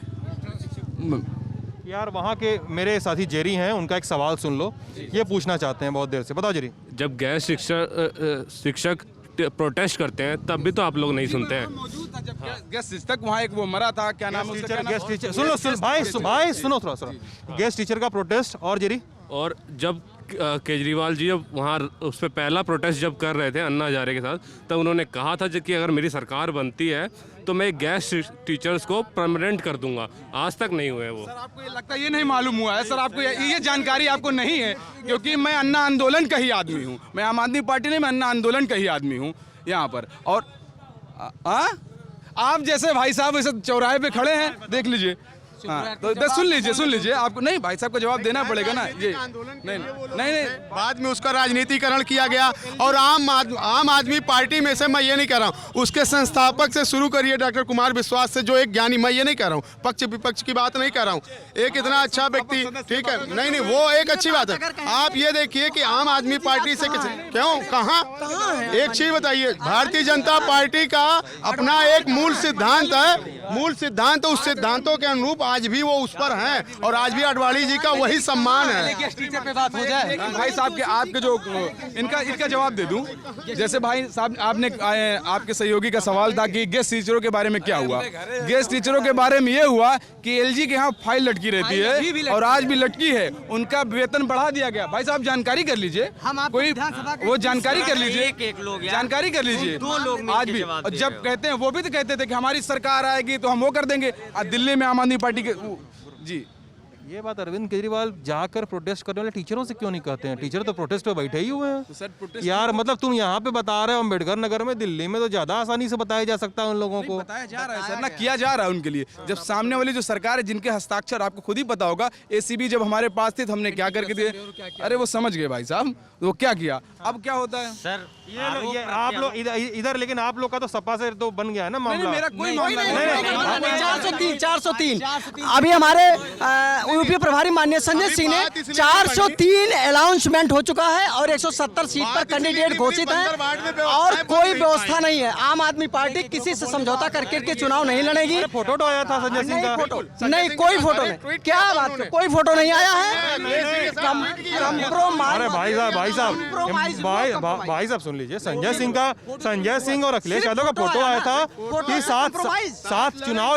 यार वहाँ के मेरे साथी जेरी हैं, उनका एक सवाल सुन लो, ये पूछना चाहते हैं बहुत देर से। बताओ जेरी। जब गैर शिक्षक प्रोटेस्ट करते हैं तब भी तो आप लोग नहीं सुनते हैं। गेस्ट शिक्षक वहाँ एक वो मरा था, क्या नाम है उसका? गेस्ट टीचर, सुनो भाई सुनो थोड़ा। गेस्ट टीचर का प्रोटेस्ट और जेरी। और जब केजरीवाल जी जब वहाँ उस पर पहला प्रोटेस्ट जब कर रहे थे अन्ना हजारे के साथ, तब उन्होंने कहा था कि अगर मेरी सरकार बनती है तो मैं गैस टीचर्स को परमानेंट कर दूंगा। आज तक नहीं हुए वो। सर आपको ये लगता है ये नहीं मालूम हुआ है? सर आपको ये जानकारी आपको नहीं है, क्योंकि मैं अन्ना आंदोलन का ही आदमी हूँ। मैं आम आदमी पार्टी नहीं, मैं अन्ना आंदोलन का ही आदमी हूँ यहाँ पर। और आप जैसे भाई साहब ऐसे चौराहे पे खड़े हैं, देख लीजिए। हाँ, तो सुन लीजिए। आपको नहीं, भाई साहब को जवाब देना पड़ेगा ना। ये नहीं, बाद में उसका राजनीतिकरण किया गया। और आम आदमी पार्टी में से मैं ये नहीं कह रहा हूँ, उसके संस्थापक से शुरू करिए डॉक्टर कुमार विश्वास से, जो एक ज्ञानी, मैं ये नहीं कह रहा हूँ, पक्ष विपक्ष की बात नहीं कर रहा हूँ, एक इतना अच्छा व्यक्ति, ठीक है, नहीं वो एक अच्छी बात है। आप ये देखिए कि आम आदमी पार्टी से क्यों, कहाँ, एक चीज बताइए, भारतीय जनता पार्टी का अपना एक मूल सिद्धांत है, उस सिद्धांतों के अनुरूप आज भी वो उस पर हैं, और आज भी अडवाणी जी का वही सम्मान है। टीचर पे बात हो जाए। भाई साहब के आपके जो इनका जवाब दे दूं। जैसे भाई साहब आपने आपके सहयोगी का सवाल था कि गेस्ट टीचरों के बारे में क्या हुआ। गेस्ट टीचरों के बारे में ये हुआ कि एलजी के यहाँ फाइल लटकी रहती है, और आज भी लटकी है। उनका वेतन बढ़ा दिया गया। भाई साहब जानकारी कर लीजिए, कोई वो जानकारी कर लीजिए, जानकारी कर लीजिए। आज भी जब कहते हैं, वो भी तो कहते थे कि हमारी सरकार आएगी तो हम वो कर देंगे। आज दिल्ली में आम आदमी पार्टी के जी, ये बात अरविंद केजरीवाल जाकर प्रोटेस्ट करने वाले टीचरों से क्यों नहीं कहते हैं? टीचर तो प्रोटेस्ट पे बैठे ही हुए हैं। तो सर प्रोटेस्ट यार मतलब तुम यहाँ पे बता रहे हो अम्बेडकर नगर में, दिल्ली में तो ज्यादा आसानी से बताया जा सकता है उन लोगों को। बताया जा रहा है सर ना, किया जा रहा है उनके लिए। जब सामने वाली जो सरकार है, जिनके हस्ताक्षर आपको खुद ही पता होगा, एसीबी जब हमारे पास थी तो हमने क्या करके दिए। अरे वो समझ गए भाई साहब, वो क्या किया। अब क्या होता है सर, ये आप लोग इधर, लेकिन आप लोग का तो सपा से तो बन गया है ना मामला। मेरा कोई मामला नहीं। 403 अभी हमारे यूपी प्रभारी माननीय संजय सिंह ने 403 अनाउंसमेंट हो चुका है, और 170 सीट पर कैंडिडेट घोषित हैं, और कोई व्यवस्था नहीं है। आम आदमी पार्टी किसी से समझौता करके के चुनाव नहीं लड़ेगी। फोटो तो आया था संजय सिंह का? नहीं, कोई फोटो नहीं। क्या बात, कोई फोटो नहीं आया है। अरे भाई साहब सुन लीजिए, संजय सिंह और अखिलेश यादव का फोटो आया था कि साथ चुनाव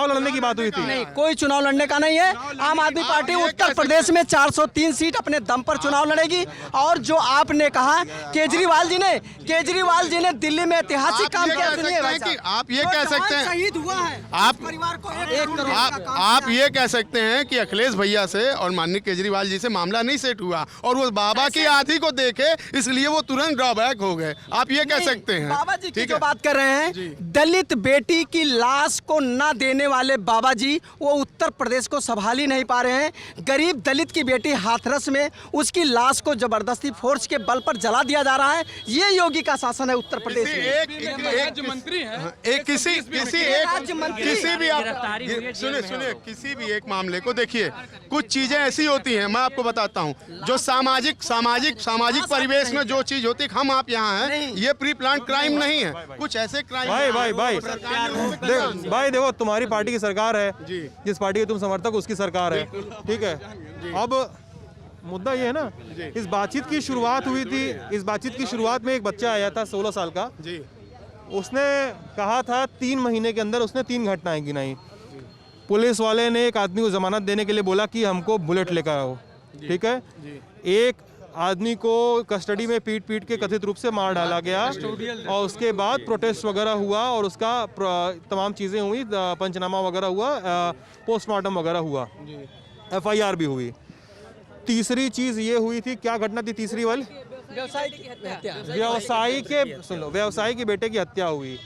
लड़ने की बात हुई थी। नहीं, कोई चुनाव लड़ने का नहीं है। आम आदमी पार्टी उत्तर प्रदेश में 403 सीट अपने दम पर चुनाव लड़ेगी। और जो आपने कहा केजरीवाल जी ने दिल्ली में ऐतिहासिक काम किया। आप ये कह सकते हैं, शहीद हुआ है, आप परिवार को 1 करोड़ आप ये कह सकते हैं कि अखिलेश भैया से और माननीय केजरीवाल जी से मामला नहीं सेट हुआ, और वो बाबा की आंधी को देखे इसलिए वो तुरंत ड्रॉबैक हो गए। आप ये कह सकते हैं। बाबा जी की जो बात कर रहे हैं, दलित बेटी की लाश को न देने वाले बाबा जी, वो उत्तर प्रदेश को संभाल ही नहीं पा रहे हैं। गरीब दलित की बेटी हाथरस में उसकी लाश को जबरदस्ती फोर्स के बल पर जला दिया जा रहा है। ये योगी का शासन है उत्तर प्रदेश में। राज्य मंत्री है किसी भी आप सुनिए किसी भी एक मामले को देखिए, कुछ चीजें ऐसी होती हैं, मैं आपको बताता हूँ, जो सामाजिक परिवेश में जो चीज होती है, हम आप यहाँ हैं, ये प्री प्लान क्राइम नहीं है, कुछ ऐसे क्राइम। भाई देखो, तुम्हारी पार्टी की सरकार है, जिस पार्टी के तुम समर्थक उसकी सरकार है, ठीक है। अब मुद्दा ये है ना, इस बातचीत की शुरुआत हुई थी, इस बातचीत की शुरुआत में एक बच्चा आया था 16 साल का, उसने कहा था 3 महीने के अंदर उसने 3 घटनाएं गिनाई। पुलिस वाले ने एक आदमी को जमानत देने के लिए बोला कि हमको बुलेट लेकर आओ, ठीक है। एक आदमी को कस्टडी में पीट के कथित रूप से मार डाला गया और उसके बाद प्रोटेस्ट वगैरह हुआ और उसका तमाम चीज़ें हुई, पंचनामा वगैरह हुआ, पोस्टमार्टम वगैरह हुआ, FIR भी हुई। तीसरी चीज़ ये हुई थी, क्या घटना थी तीसरी वाली? व्यवसायी के बेटे की हत्या हुई।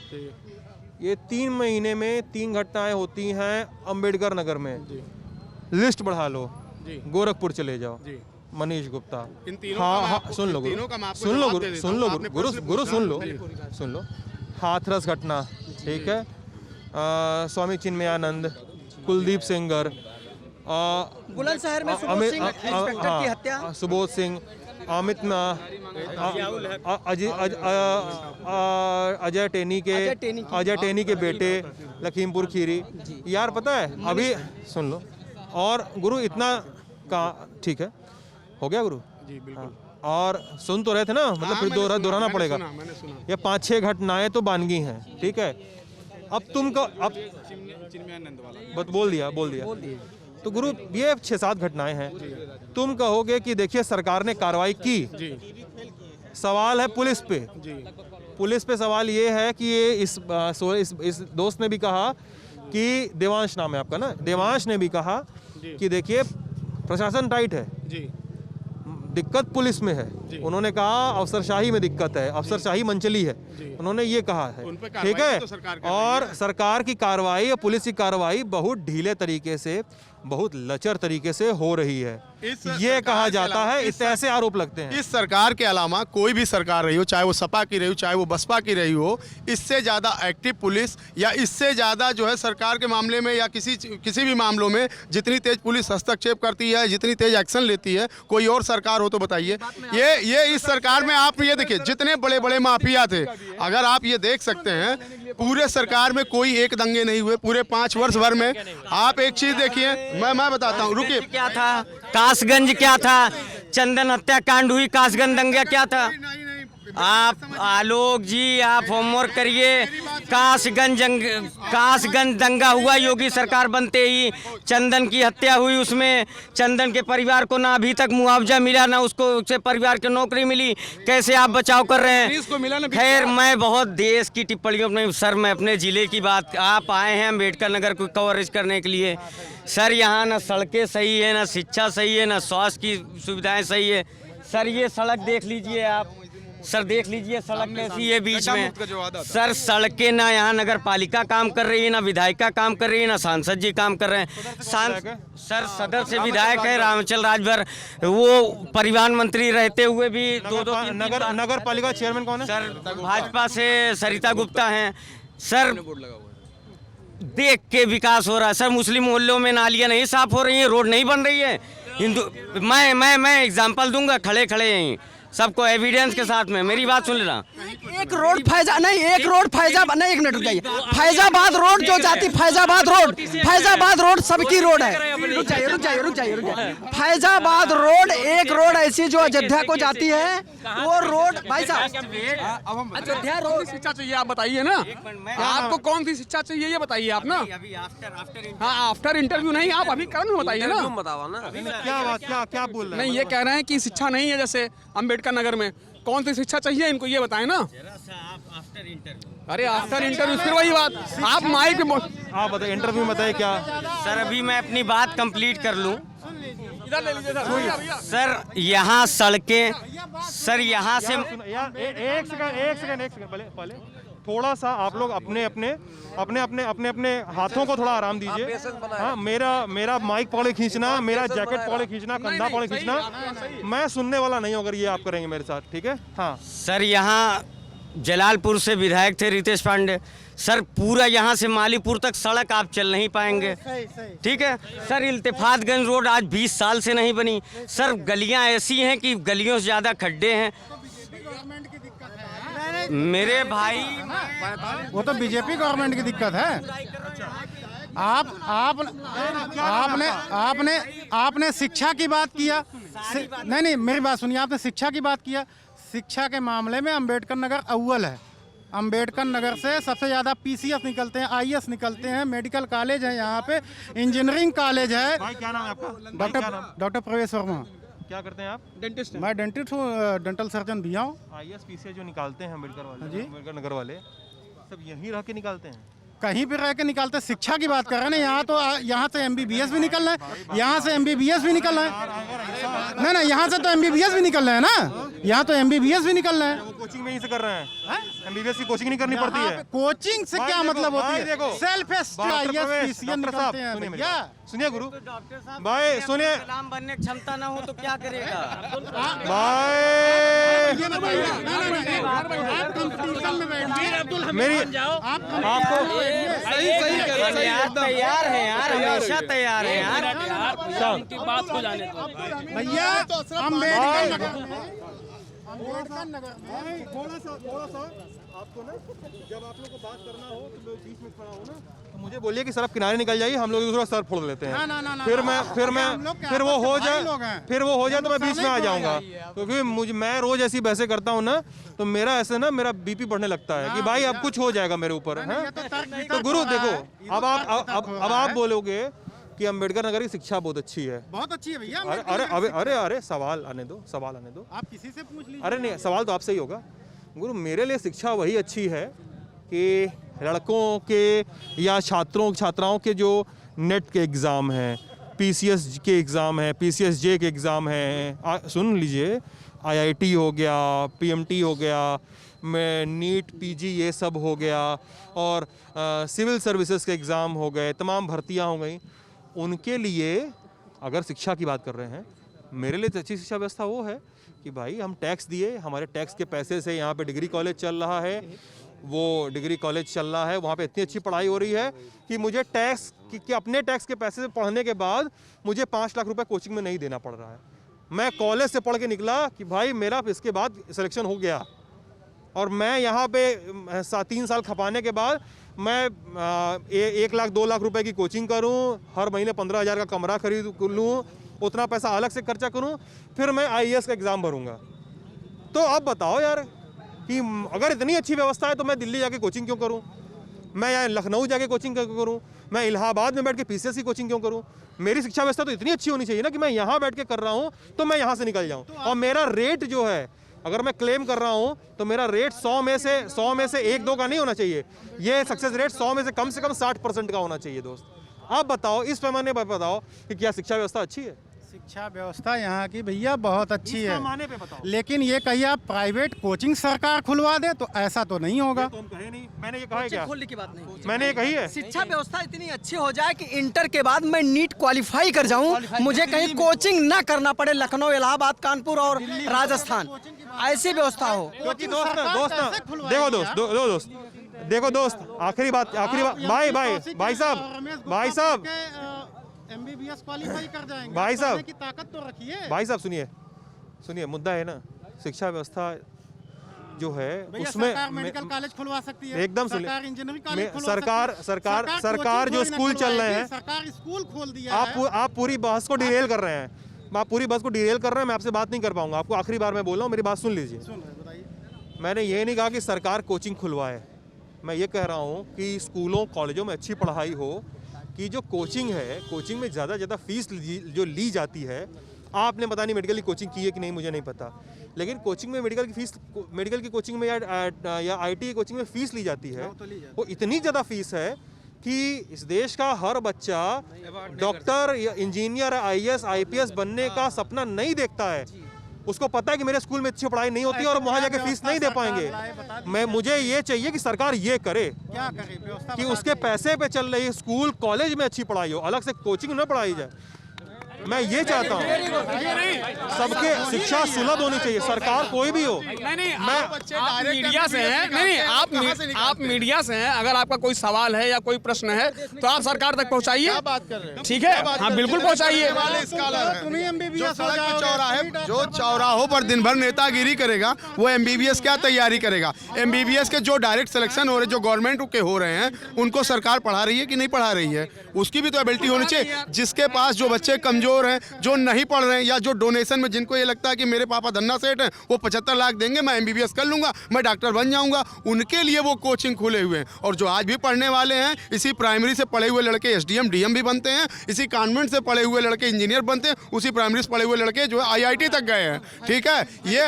ये 3 महीने में 3 घटनाएं होती हैं अंबेडकर नगर में। लिस्ट बढ़ा लो, गोरखपुर चले जाओ, मनीष गुप्ता, हाँ, सुन लो गुरु, हाथरस घटना, ठीक है, स्वामी चिन्मयानंद, कुलदीप सेंगर, बुलंदशहर में इंस्पेक्टर की हत्या, सुबोध सिंह, अमित अजय टेनी के बेटे लखीमपुर खीरी। यार पता है, अभी सुन लो, और गुरु इतना का ठीक है, हो गया गुरु जी, बिल्कुल। और सुन तो रहे थे ना, मतलब फिर दोहराना पड़ेगा। ये 5-6 घटनाएं तो बानगी हैं, ठीक है। अब तुम का अब बोल दिया तो गुरु ये 6-7 घटनाएं हैं। तुम कहोगे कि देखिए सरकार ने कार्रवाई की, सवाल है पुलिस पे सवाल ये है कि ये इस दोस्त ने भी कहा कि देवांश नाम है आपका ना, देवांश ने भी कहा कि देखिए प्रशासन टाइट है, दिक्कत पुलिस में है। उन्होंने कहा अफसरशाही में दिक्कत है, अफसरशाही मंचली है, उन्होंने ये कहा है, ठीक है। और सरकार की कार्रवाई, पुलिस की कार्रवाई बहुत ढीले तरीके से, बहुत लचर तरीके से हो रही है, ये कहा जाता है। इस ऐसे आरोप लगते हैं। इस सरकार के अलावा कोई भी सरकार रही हो, चाहे वो सपा की रही हो, चाहे वो बसपा की रही हो, इससे ज़्यादा एक्टिव पुलिस या इससे ज़्यादा जो है सरकार के मामले में या किसी भी मामलों में जितनी तेज पुलिस हस्तक्षेप करती है, जितनी तेज एक्शन लेती है, कोई और सरकार हो तो बताइए। ये इस सरकार में आप ये देखिए, जितने बड़े बड़े माफिया थे, अगर आप ये देख सकते हैं, पूरे सरकार में कोई एक दंगे नहीं हुए पूरे 5 वर्ष भर में। आप एक चीज़ देखिए, मैं बताता हूँ, रुकिए। क्या था कासगंज, क्या था चंदन हत्याकांड हुई, कासगंज दंगा क्या था? आप आलोक जी, आप होमवर्क करिए। कासगंज दंगा हुआ योगी सरकार बनते ही, चंदन की हत्या हुई, उसमें चंदन के परिवार को ना अभी तक मुआवजा मिला, ना उसके परिवार को नौकरी मिली। कैसे आप बचाव कर रहे हैं? खैर, मैं बहुत देश की टिप्पणियों में सर, मैं अपने ज़िले की बात, आप आए हैं अम्बेडकर नगर को कवरेज करने के लिए। सर यहाँ ना सड़कें सही है, ना शिक्षा सही है, ना स्वास्थ्य की सुविधाएँ सही है। सर ये सड़क देख लीजिए आप, सर देख लीजिए सड़क कैसी है बीच में। सर सड़कें ना यहाँ नगर पालिका काम कर रही है, ना विधायिका काम कर रही है, ना सांसद जी काम कर रहे हैं। सर सदर से विधायक है रामचल राजभर, वो परिवहन मंत्री रहते हुए भी 2-3 नगर पालिका चेयरमैन कौन है? सर भाजपा से सरिता गुप्ता हैं। सर देख के विकास हो रहा है। सर मुस्लिम मोहल्लों में नालियाँ नहीं साफ हो रही हैं, रोड नहीं बन रही है। हिंदू मैं एग्जाम्पल दूंगा, खड़े यहीं सबको एविडेंस के साथ में, मेरी बात सुन लेना। एक रोड फैजाबाद नहीं, एक मिनट रुक जाइए। फैजाबाद रोड जो जाती, फैजाबाद रोड सबकी रोड है। रुक जाइए। फैजाबाद रोड एक रोड ऐसी जो अयोध्या को जाती है, वो रोड भाई साहब अयोध्या रोड। शिक्षा चाहिए आप बताइए ना, आपको कौन सी शिक्षा चाहिए ये बताइए आप ना। हाँ, आफ्टर इंटरव्यू नहीं, आप अभी कल में बताइए ना। क्या बोल रहे हैं? नहीं, ये कह रहे हैं कि शिक्षा नहीं है, जैसे अम्बेडकर नगर में कौन सी शिक्षा चाहिए इनको, ये बताएं ना। अरे आफ्टर इंटरव्यू फिर वही बात, आप माइक में आप बताइए, इंटरव्यू में बताइए क्या। सर अभी मैं अपनी बात कंप्लीट कर लूं। इधर ले लीजिए सर यहाँ सड़कें, सर यहाँ से एक सेकंड पहले थोड़ा सा आप लोग अपने अपने हाथों को थोड़ा आराम दीजिए। हाँ, मेरा माइक पकड़े खींचना, मेरा जैकेट पकड़े खींचना, कंधा पकड़े खींचना, मैं सुनने वाला नहीं हूँ अगर ये आप करेंगे मेरे साथ, ठीक है। हाँ सर, यहाँ जलालपुर से विधायक थे रितेश पांडे सर, पूरा यहाँ से मालीपुर तक सड़क आप चल नहीं पाएंगे, ठीक है सर। इल्तिफातगंज रोड आज 20 साल से नहीं बनी सर, गलियाँ ऐसी हैं कि गलियों से ज़्यादा खड्डे हैं। मेरे भाई, वो तो बीजेपी गवर्नमेंट की दिक्कत है। आपने शिक्षा की बात किया, नहीं मेरी बात सुनिए, आपने शिक्षा की बात किया। शिक्षा के मामले में अंबेडकर नगर अव्वल है। अंबेडकर नगर से सबसे ज़्यादा पीसीएस निकलते हैं, आईएएस निकलते हैं, मेडिकल कॉलेज है यहाँ पे, इंजीनियरिंग कॉलेज है। भाई क्या नाम है आपका? डॉक्टर प्रवेश वर्मा। क्या करते हैं आप? डेंटिस्ट। मैं डेंटिस्ट हूँ, डेंटल सर्जन भी हूँ। आईएएस पीसीएस जो निकालते हैं अम्बेडकर वाले, जी। अम्बेडकर नगर वाले, सब यहीं रह के निकालते हैं। कहीं भी रह के निकालते। शिक्षा की बात कर रहे हैं ना, यहाँ तो यहाँ से एमबीबीएस भी निकल रहे हैं, यहाँ से एमबीबीएस भी निकल रहे हैं। नहीं यहाँ से तो एमबीबीएस भी निकल रहे हैं ना, यहाँ तो एमबीबीएस भी निकल रहे हैं। वो कोचिंग में ही से कर रहे हैं, एमबीबीएस की कोचिंग नहीं करनी पड़ती है। कोचिंग से क्या मतलब होती है? देखो, सेल्फ निकलते हैं भैया। सुनिए गुरु भाई, सुनिए गुलाम बनने की क्षमता ना हो तो क्या करेगा भाई, मेरी आपको तैयार है यार, हमेशा तैयार है यार। उनकी बात को जाने दो भैया। अम्बेडकर नगर में थोड़ा सा आपको ना, जब आप लोग को बात करना हो तो मैं बीच में खड़ा हूँ ना, तो मुझे बोलिए कि सर आप किनारे निकल जाइए, हम लोग दूसरा सर फोड़ लेते हैं। फिर वो हो जाए तो मैं बीच में आ जाऊंगा, क्योंकि मैं रोज ऐसी बहसें करता हूँ ना, तो मेरा बीपी बढ़ने लगता है कि भाई अब कुछ हो जाएगा मेरे ऊपर। तो गुरु देखो, अब आप बोलोगे कि अंबेडकर नगर की शिक्षा बहुत अच्छी है, बहुत अच्छी है भैया। अरे सवाल आने दो। आप किसी से पूछ लीजिए। अरे नहीं, सवाल तो आपसे ही होगा। गुरु, मेरे लिए शिक्षा वही अच्छी है कि लड़कों के या छात्राओं के जो नेट के एग्ज़ाम हैं, पीसीएस के एग्ज़ाम हैं, पीसीएस जे के एग्ज़ाम हैं, सुन लीजिए, आईआईटी हो गया, पीएमटी हो गया, में नीट पीजी ये सब हो गया, और सिविल सर्विसेज के एग्ज़ाम हो गए, तमाम भर्तियां हो गई। उनके लिए अगर शिक्षा की बात कर रहे हैं, मेरे लिए तो अच्छी शिक्षा व्यवस्था वो है कि भाई हम टैक्स दिए, हमारे टैक्स के पैसे से यहाँ पे डिग्री कॉलेज चल रहा है, वो डिग्री कॉलेज चल रहा है, वहाँ पे इतनी अच्छी पढ़ाई हो रही है कि मुझे टैक्स कि अपने टैक्स के पैसे से पढ़ने के बाद मुझे 5 लाख रुपए कोचिंग में नहीं देना पड़ रहा है। मैं कॉलेज से पढ़ के निकला कि भाई मेरा इसके बाद सिलेक्शन हो गया, और मैं यहाँ पे 3 साल खपाने के बाद मैं 1 लाख 2 लाख रुपए की कोचिंग करूँ, हर महीने 15,000 का कमरा खरीद लूँ, उतना पैसा अलग से खर्चा करूँ, फिर मैं आईएएस का एग्ज़ाम भरूँगा। तो अब बताओ यार कि अगर इतनी अच्छी व्यवस्था है तो मैं दिल्ली जाके कोचिंग क्यों करूँ, मैं यहाँ लखनऊ जाके कोचिंग क्यों करूँ, मैं इलाहाबाद में बैठ के पीसीएस की कोचिंग क्यों करूँ? मेरी शिक्षा व्यवस्था तो इतनी अच्छी होनी चाहिए ना कि मैं यहाँ बैठ के कर रहा हूँ तो मैं यहाँ से निकल जाऊँ, और मेरा रेट जो है, अगर मैं क्लेम कर रहा हूँ तो मेरा रेट 100 में से 1-2 का नहीं होना चाहिए, ये सक्सेस रेट 100 में से कम 60% का होना चाहिए। दोस्त आप बताओ, इस पैमाने पर बताओ कि क्या शिक्षा व्यवस्था अच्छी है? शिक्षा व्यवस्था यहाँ की भैया बहुत अच्छी है, पैमाने पे बताओ। लेकिन ये कहिए आप प्राइवेट कोचिंग सरकार खुलवा दे तो ऐसा तो नहीं होगा। तो हम कहे नहीं, मैंने ये कहा है क्या? खोलने की बात नहीं, मैंने ये कही है। शिक्षा व्यवस्था इतनी अच्छी हो जाए कि इंटर के बाद मैं नीट क्वालिफाई कर जाऊं, मुझे कहीं कोचिंग ना करना पड़े, लखनऊ, इलाहाबाद, कानपुर और राजस्थान, ऐसी व्यवस्था हो। क्योंकि देखो दोस्त, आखिरी बात भाई साहब एमबीबीएस क्वालिफाई कर जाएंगे, भाई साहब की ताकत तो रखिए। भाई साहब सुनिए, मुद्दा है ना, शिक्षा व्यवस्था जो है उसमें सरकार मेडिकल कॉलेज खुलवा सकती है, एकदम सरकार इंजीनियरिंग कॉलेज खुलवा सरकार जो स्कूल चल रहे हैं, सरकार स्कूल खोल दिया है। आप पूरी बहस को डिरेल कर रहे हैं, मैं आपसे बात नहीं कर पाऊंगा। आपको आखिरी बार मैं बोल रहा हूँ, मेरी बात सुन लीजिए। मैंने ये नहीं कहा कि सरकार कोचिंग खुलवाए, मैं ये कह रहा हूँ कि स्कूलों कॉलेजों में अच्छी पढ़ाई हो, कि जो कोचिंग है, कोचिंग में ज़्यादा फीस जो ली जाती है, आपने पता नहीं मेडिकल की कोचिंग की है कि नहीं, मुझे नहीं पता, लेकिन कोचिंग में मेडिकल की कोचिंग में या आईटी की कोचिंग में फ़ीस ली जाती है, वो इतनी ज़्यादा फीस है कि इस देश का हर बच्चा डॉक्टर या इंजीनियर, आईएएस, आईपीएस बनने का सपना नहीं देखता है, उसको पता है कि मेरे स्कूल में अच्छी पढ़ाई नहीं होती और वहाँ जाके फीस नहीं दे पाएंगे। मुझे ये चाहिए कि सरकार ये करे कि उसके पैसे पे चल रही स्कूल कॉलेज में अच्छी पढ़ाई हो, अलग से कोचिंग न पढ़ाई जाए। मैं ये चाहता हूँ सबके शिक्षा सुलभ होनी चाहिए, सरकार कोई भी हो। आप मीडिया से हैं, नहीं आप मीडिया से हैं, अगर आपका कोई सवाल है या कोई प्रश्न है तो आप सरकार तक पहुंचाइए, ठीक है? हाँ बिल्कुल पहुंचाइए। जो चौराहों पर दिन भर नेतागिरी करेगा वो MBBS क्या तैयारी करेगा? MBBS के जो डायरेक्ट सिलेक्शन हो रहे, जो गवर्नमेंट के हो रहे हैं, उनको सरकार पढ़ा रही है कि नहीं पढ़ा रही है? उसकी भी तो एबिलिटी होनी चाहिए। जिसके पास जो बच्चे कमजोर हैं, जो नहीं पढ़ रहे हैं, या जो डोनेशन में जिनको ये लगता है कि मेरे पापा धन्ना सेठ हैं, वो 75 लाख देंगे, मैं MBBS कर लूंगा, मैं डॉक्टर बन जाऊंगा, उनके लिए वो कोचिंग खुले हुए हैं। और जो आज भी पढ़ने वाले हैं, इसी प्राइमरी से पढ़े हुए लड़के SDM DM भी बनते हैं, इसी कॉन्वेंट से पढ़े हुए लड़के इंजीनियर बनते हैं, उसी प्राइमरी से पढ़े हुए लड़के जो IIT तक गए हैं। ठीक है, ये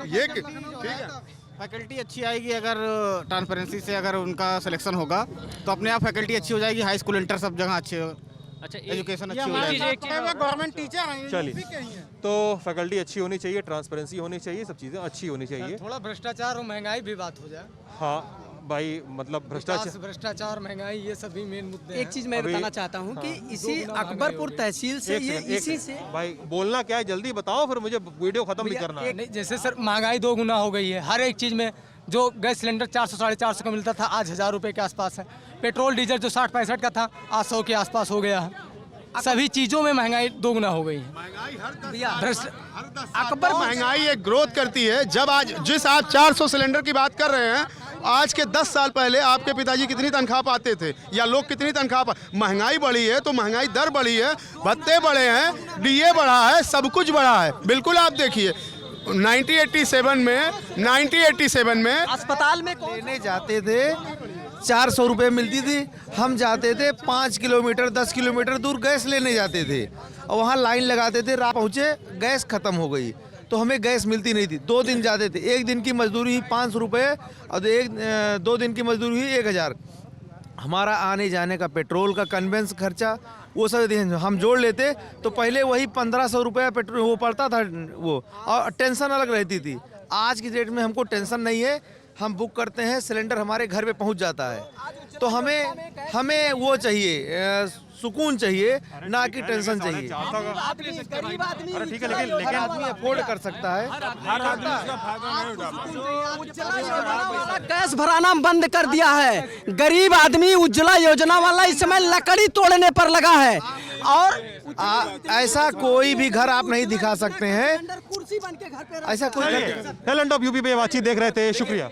ठीक है। फैकल्टी अच्छी आएगी अगर ट्रांसपेरेंसी से अगर उनका सिलेक्शन होगा तो अपने आप फैकल्टी अच्छी हो जाएगी, हाई स्कूल इंटर सब जगह अच्छे, अच्छा एजुकेशन अच्छी हो जाएगी। गवर्नमेंट टीचर हैं, चलिए, तो फैकल्टी अच्छी होनी चाहिए, ट्रांसपेरेंसी होनी चाहिए, सब चीज़ें अच्छी होनी चाहिए। थोड़ा भ्रष्टाचार और महंगाई भी बात हो जाए। हाँ भाई, मतलब भ्रष्टाचार महंगाई ये सभी मेन मुद्दे हैं। एक चीज़ मैं बताना चाहता हूँ कि इसी अकबरपुर तहसील से ये इसी से भाई बोलना क्या है, जल्दी बताओ, फिर मुझे वीडियो खत्म भी करना है। नहीं, जैसे सर महंगाई 2 गुना हो गई है हर एक चीज़ में। जो गैस सिलेंडर 400 साढ़े 400 का मिलता था, आज 1000 रुपये के आसपास है। पेट्रोल डीजल जो 60-65 का था, आज 100 के आसपास हो गया है। सभी चीज़ों में महंगाई 2 गुना हो गई है। अकबर महंगाई एक ग्रोथ करती है। जब आज जिस आप 400 सिलेंडर की बात कर रहे हैं, आज के 10 साल पहले आपके पिताजी कितनी तनख्वाह पाते थे, या लोग कितनी तनख्वाह महंगाई बढ़ी है तो महंगाई दर बढ़ी है, भत्ते बढ़े हैं, DA बढ़ा है, सब कुछ बढ़ा है। बिल्कुल आप देखिए 1987 में अस्पताल में लेने जाते थे 400 रुपये मिलती थी। हम जाते थे 5 किलोमीटर 10 किलोमीटर दूर गैस लेने जाते थे और वहाँ लाइन लगाते थे, रात पहुँचे गैस ख़त्म हो गई तो हमें गैस मिलती नहीं थी। 2 दिन जाते थे, 1 दिन की मजदूरी हुई 500 रुपये और 2 दिन की मजदूरी हुई 1000। हमारा आने जाने का पेट्रोल का कन्वेंस खर्चा वो सब हम जोड़ लेते तो पहले वही 1500 रुपया पेट्रोल वो पड़ता था वो, और टेंशन अलग रहती थी। आज की डेट में हमको टेंशन नहीं है, हम बुक करते हैं, सिलेंडर हमारे घर पे पहुंच जाता है। तो हमें वो चाहिए, सुकून चाहिए, ना कि टेंशन चाहिए। अरे ठीक है, लेकिन आदमी अफोर्ड कर सकता है। गैस भराना बंद कर दिया है। गरीब आदमी उज्ज्वला योजना वाला इस समय लकड़ी तोड़ने पर लगा है। और ऐसा कोई भी घर आप नहीं दिखा सकते हैं, कुर्सी बन के घर पे ऐसा कोई टैलेंट ऑफ यूपी पे बातचीत देख रहे थे, शुक्रिया।